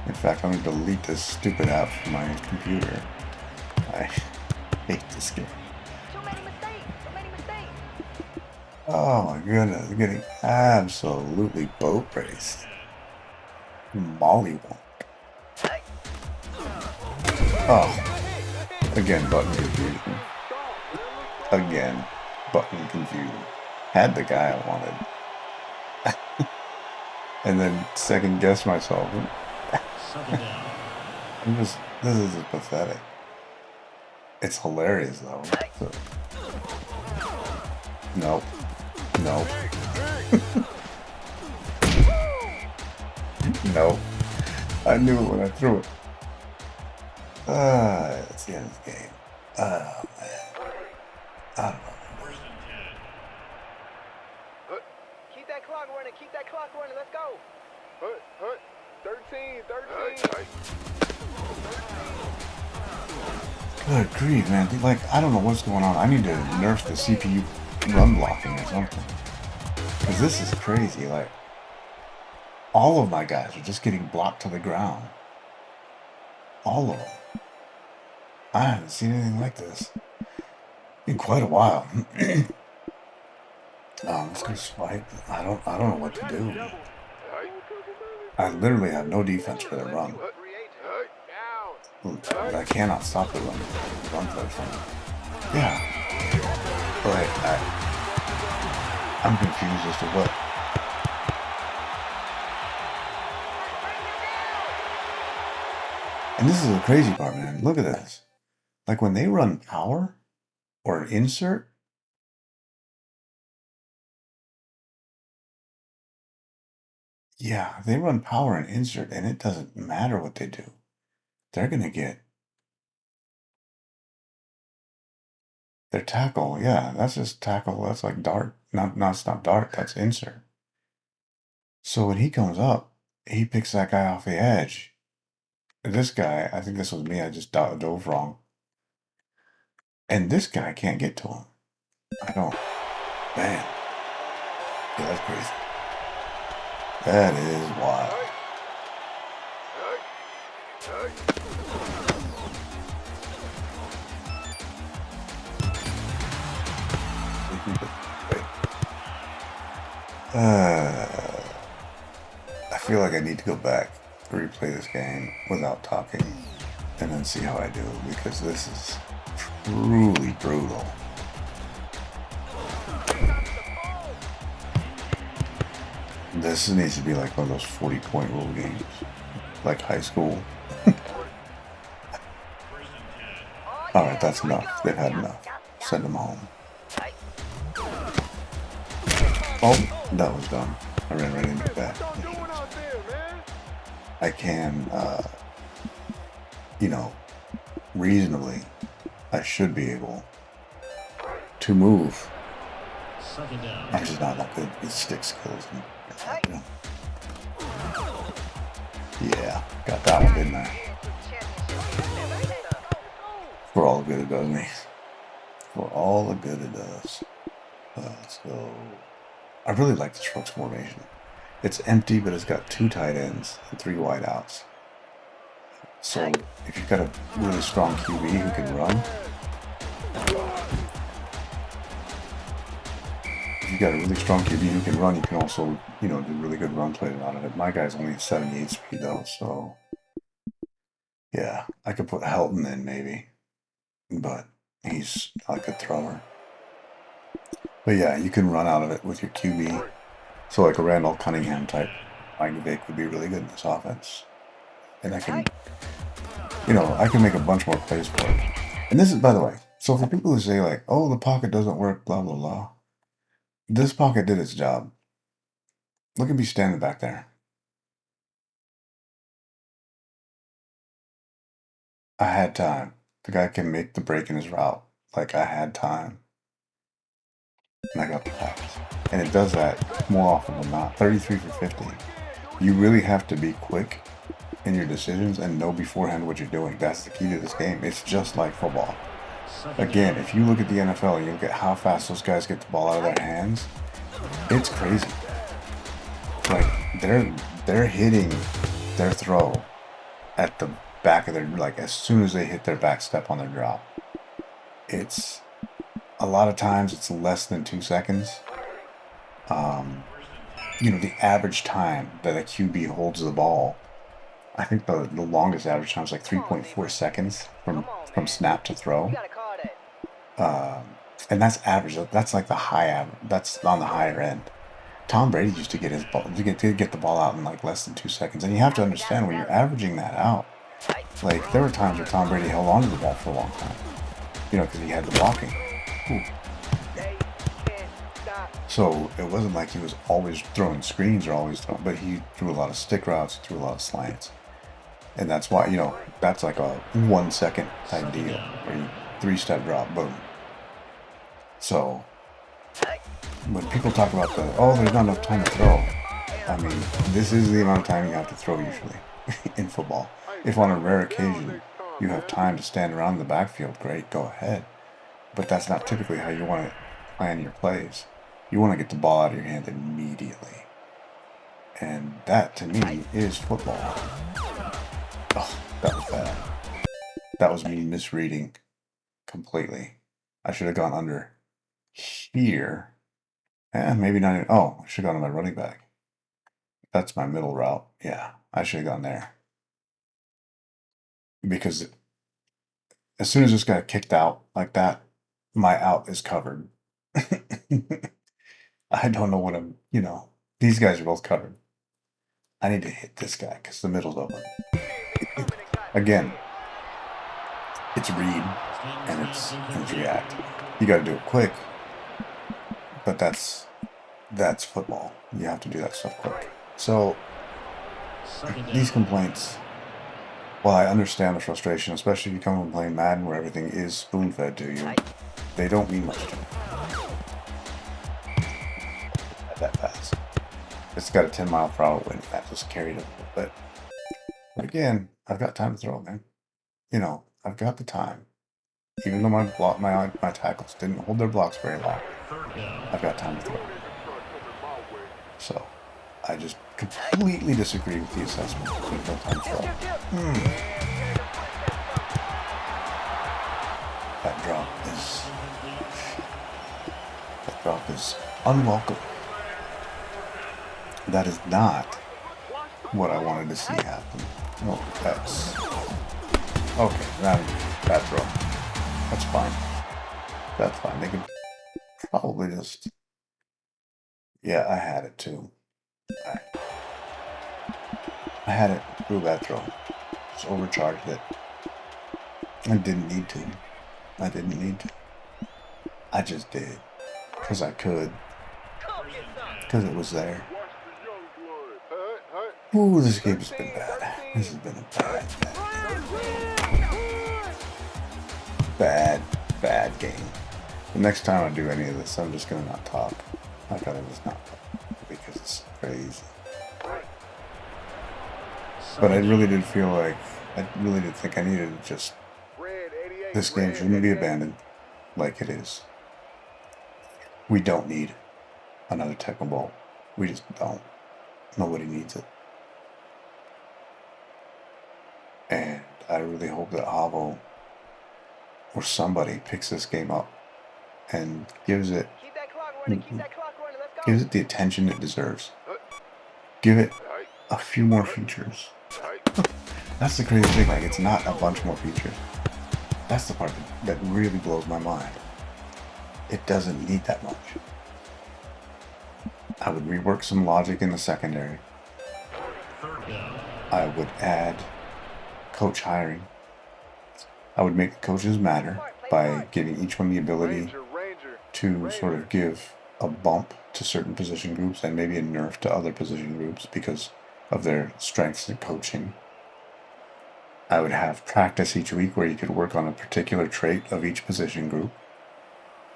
S1: In fact, I'm going to delete this stupid app from my computer. I hate this game.
S2: Too many mistakes.
S1: Oh my goodness, I'm getting absolutely boat raced. Mollywonk. Oh. Again, button confusion. Again, button confusion. Had the guy I wanted. And then second guess myself. This is just pathetic. It's hilarious though. So. Nope. Nope. Nope. I knew it when I threw it. That's the end of the game. Oh man. I don't know.
S2: Keep that clock running. Let's go. 13.
S1: Good grief, man. Like, I don't know what's going on. I need to nerf the CPU run blocking or something. Because this is crazy. Like, all of my guys are just getting blocked to the ground. All of them. I haven't seen anything like this in quite a while. Let's go swipe. I don't know what to do. I literally have no defense for the run. I cannot stop the run play from it. Yeah. But I'm confused as to what. And this is the crazy part, man. Look at this. Like when they run power or an insert, yeah, they run power and insert, and it doesn't matter what they do. They're gonna get their tackle. Yeah, that's just tackle. That's like dart. It's not dart. That's insert. So when he comes up, he picks that guy off the edge. This guy, I think this was me. I just dove wrong. And this guy can't get to him. I don't. Man. Yeah, that's crazy. That is wild. I feel like I need to go back, replay this game without talking, and then see how I do, because this is truly brutal. This needs to be like one of those 40-point rule games, like high school. Alright, that's enough. They've had enough. Send them home. Oh, that was done. I ran right into that. I can, reasonably, I should be able to move. I'm just not that good with stick skills. Yeah, got that one, didn't I? For all the good it does me. For all the good it does. Let's go. I really like this Rooks formation. It's empty, but it's got 2 tight ends and 3 wide outs. So if you've got a really strong QB who can run, you can also, do really good run plays out of it. My guy's only 78 speed though, so yeah, I could put Helton in maybe, but he's not a good thrower. But yeah, you can run out of it with your QB. So like a Randall Cunningham type, Mike Vick would be really good in this offense. And I can make a bunch more plays for it. And this is, by the way, so for people who say like, oh, the pocket doesn't work, blah, blah, blah. This pocket did its job. Look at me standing back there. I had time. The guy can make the break in his route. Like, I had time. And I got the pass. And it does that more often than not. 33 for 50. You really have to be quick in your decisions and know beforehand what you're doing. That's the key to this game. It's just like football. Again, if you look at the NFL and you look at how fast those guys get the ball out of their hands, it's crazy. Like, they're hitting their throw at the back of their, like, as soon as they hit their back step on their drop. It's, a lot of times it's less than 2 seconds. The average time that a QB holds the ball, I think the longest average time is like 3.4 seconds from snap to throw. And that's average. That's like the high average. That's on the higher end. Tom Brady used to get his ball to get the ball out in like less than 2 seconds. And you have to understand when you're averaging that out, like there were times where Tom Brady held on to the ball for a long time, because he had the blocking. Ooh. So it wasn't like he was always throwing screens but he threw a lot of stick routes, he threw a lot of slants. And that's why, that's like a 1 second type deal where you 3-step drop, boom. So when people talk about there's not enough time to throw, I mean, this is the amount of time you have to throw usually in football. If on a rare occasion You have time to stand around the backfield. Great, go ahead. But that's not typically how you want to plan your plays. You want to get the ball out of your hand immediately. And that, to me, is football. Oh, that was bad. That was me misreading completely. I should have gone under here. Maybe not even, oh, I should have gone to my running back. That's my middle route. Yeah, I should have gone there. Because as soon as this guy kicked out like that, my out is covered. I don't know what I'm, these guys are both covered. I need to hit this guy because the middle's open. Again, it's read and it's react. You got to do it quick, but that's football. You have to do that stuff quick. So these complaints, while I understand the frustration, especially if you come from playing Madden where everything is spoon-fed to you, they don't mean much to me. That pass. It's got a 10-mile-per-hour wind. That just carried it a little bit. But again, I've got time to throw, man. I've got the time. Even though my tackles didn't hold their blocks very long, I've got time to throw. So, I just completely disagree with the assessment. There's no time to throw. That drop is unwelcome. That is not what I wanted to see happen. No, that's okay. That throw. That's fine. That's fine. They could probably just. Yeah, I had it too. I had it. Threw that throw. Just overcharged it. I didn't need to. I just did. Because I could. Because it was there. Ooh, this game has been bad. This has been a bad game. The next time I do any of this, I'm just gonna not talk. I gotta just not talk because it's crazy. But I really did feel like I really did think I needed to just. This game shouldn't be abandoned like it is. We don't need another Tecmo Bowl. We just don't. Nobody needs it. And I really hope that Havo or somebody picks this game up and gives it the attention it deserves. Give it a few more features. That's the crazy thing. Like, it's not a bunch more features. That's the part that really blows my mind. It doesn't need that much. I would rework some logic in the secondary. I would add coach hiring. I would make the coaches matter by giving each one the ability to sort of give a bump to certain position groups and maybe a nerf to other position groups because of their strengths in coaching. I would have practice each week where you could work on a particular trait of each position group.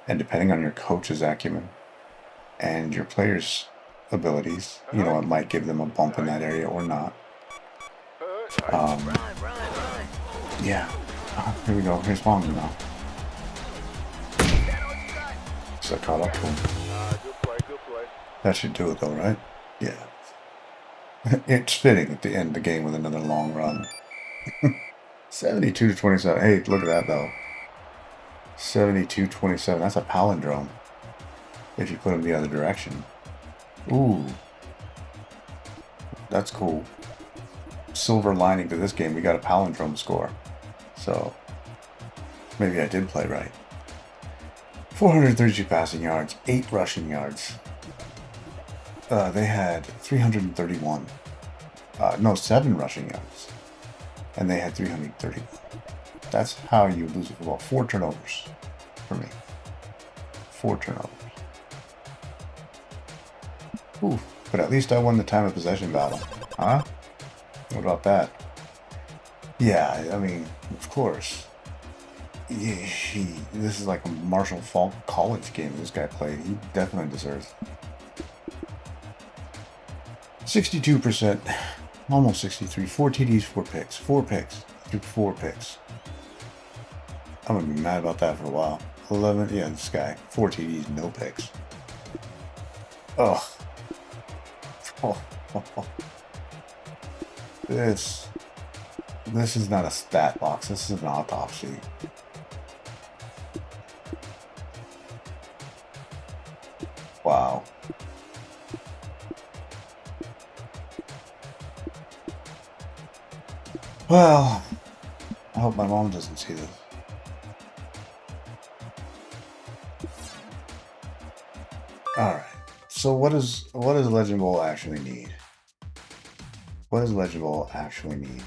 S1: And depending on your coach's acumen and your players' abilities, it might give them a bump in that area or not. Yeah. Here we go. Here's Wong now. So I caught up to him. That should do it though, right? Yeah. It's fitting at the end of the game with another long run. 72-27. Hey, look at that though. 72-27. That's a palindrome. If you put them the other direction. Ooh. That's cool. Silver lining to this game, we got a palindrome score. So, maybe I did play right. 432 passing yards, 8 rushing yards. They had 331. 7 rushing yards. And they had 331. That's how you lose a football. 4 turnovers for me. 4 turnovers. Ooh, but at least I won the time of possession battle. Huh? What about that? Yeah, I mean, of course. This is like a Marshall Falk college game this guy played. He definitely deserves it. 62%, almost 63. 4 TDs, 4 picks. 4 picks. 4 picks. I'm gonna be mad about that for a while. 11, yeah, this guy. 4 TDs, no picks. Ugh. Oh, oh, oh. This is not a stat box. This is an autopsy. Wow. Well, I hope my mom doesn't see this. Alright. So what does Legend Bowl actually need? What does Legend Bowl actually need?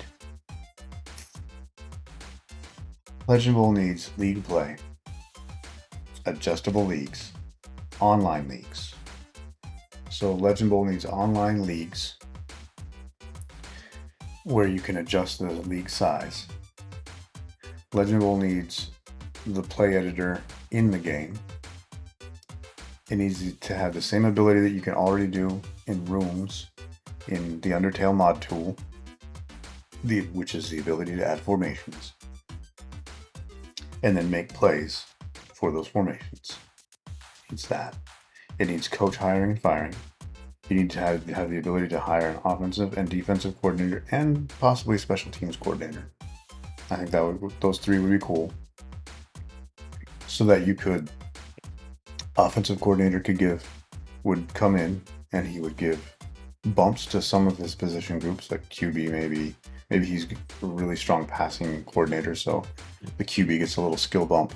S1: Legend Bowl needs league play, adjustable leagues, online leagues. So Legend Bowl needs online leagues where you can adjust the league size. Legend Bowl needs the play editor in the game. It needs to have the same ability that you can already do in rooms in the Undertale mod tool, which is the ability to add formations and then make plays for those formations. It's that. It needs coach hiring and firing. You need to have the ability to hire an offensive and defensive coordinator and possibly a special teams coordinator. I think those three would be cool. So that you could, offensive coordinator would come in and he would give bumps to some of his position groups, like QB maybe. Maybe he's a really strong passing coordinator, so the QB gets a little skill bump.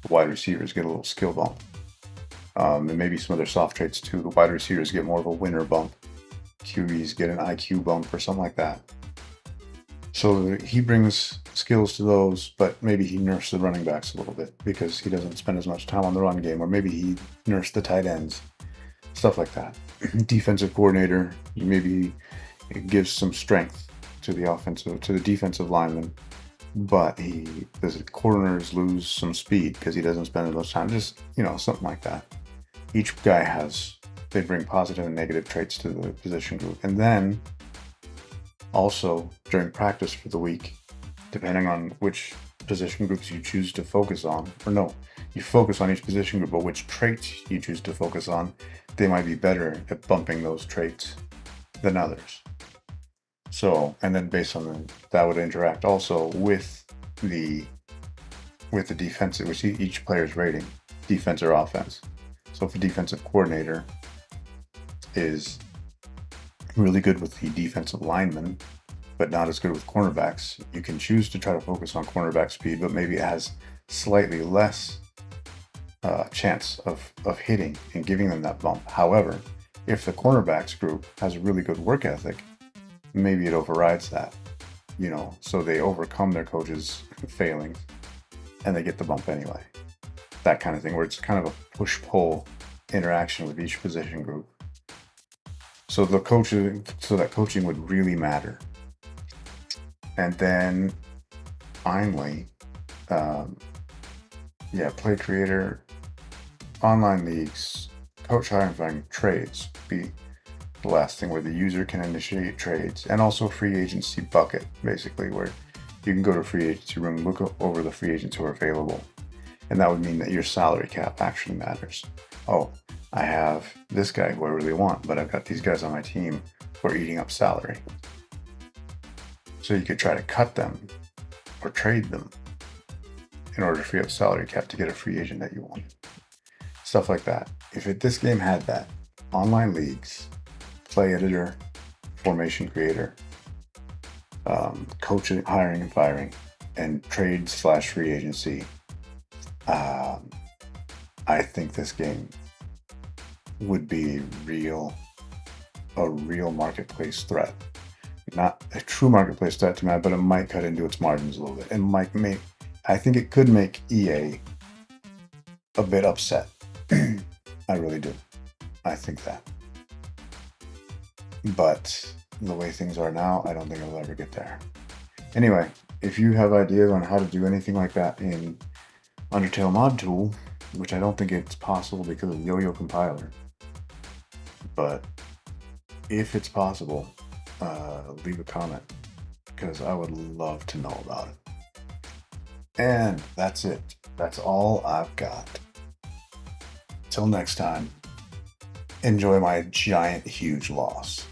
S1: The wide receivers get a little skill bump. And maybe some other soft traits too. The wide receivers get more of a winner bump. QBs get an IQ bump or something like that. So he brings skills to those, but maybe he nerfs the running backs a little bit because he doesn't spend as much time on the run game, or maybe he nerfs the tight ends, stuff like that. Defensive coordinator, maybe it gives some strength to the defensive lineman, but the corners lose some speed because he doesn't spend as much time. Just, something like that. Each guy they bring positive and negative traits to the position group. And then also during practice for the week, depending on which position groups you choose to focus on, you focus on each position group, but which traits you choose to focus on, they might be better at bumping those traits than others. So, and then based on that would interact also with the defensive, which each player's rating, defense or offense. So if a defensive coordinator is really good with the defensive lineman, but not as good with cornerbacks, you can choose to try to focus on cornerback speed, but maybe it has slightly less chance of hitting and giving them that bump. However, if the cornerbacks group has a really good work ethic, maybe it overrides that, so they overcome their coach's failings and they get the bump anyway. That kind of thing, where it's kind of a push-pull interaction with each position group. So that coaching would really matter. And then finally, play creator, online leagues, coach hiring, firing, trades be the last thing, where the user can initiate trades, and also free agency bucket, basically, where you can go to free agency room, look over the free agents who are available. And that would mean that your salary cap actually matters. Oh, I have this guy who I really want, but I've got these guys on my team who are eating up salary. So you could try to cut them or trade them in order to free up salary cap to get a free agent that you want. Stuff like that. If this game had that, online leagues, play editor, formation creator, coaching, hiring and firing, and trade/free agency, I think this game would be a real marketplace threat. Not a true marketplace threat to me, but it might cut into its margins a little bit, and I think it could make EA a bit upset. I really do. I think that. But the way things are now, I don't think I'll ever get there. Anyway, if you have ideas on how to do anything like that in Undertale mod tool, which I don't think it's possible because of Yo-Yo compiler, but if it's possible, leave a comment, because I would love to know about it. And that's it. That's all I've got. Till next time, enjoy my giant, huge loss.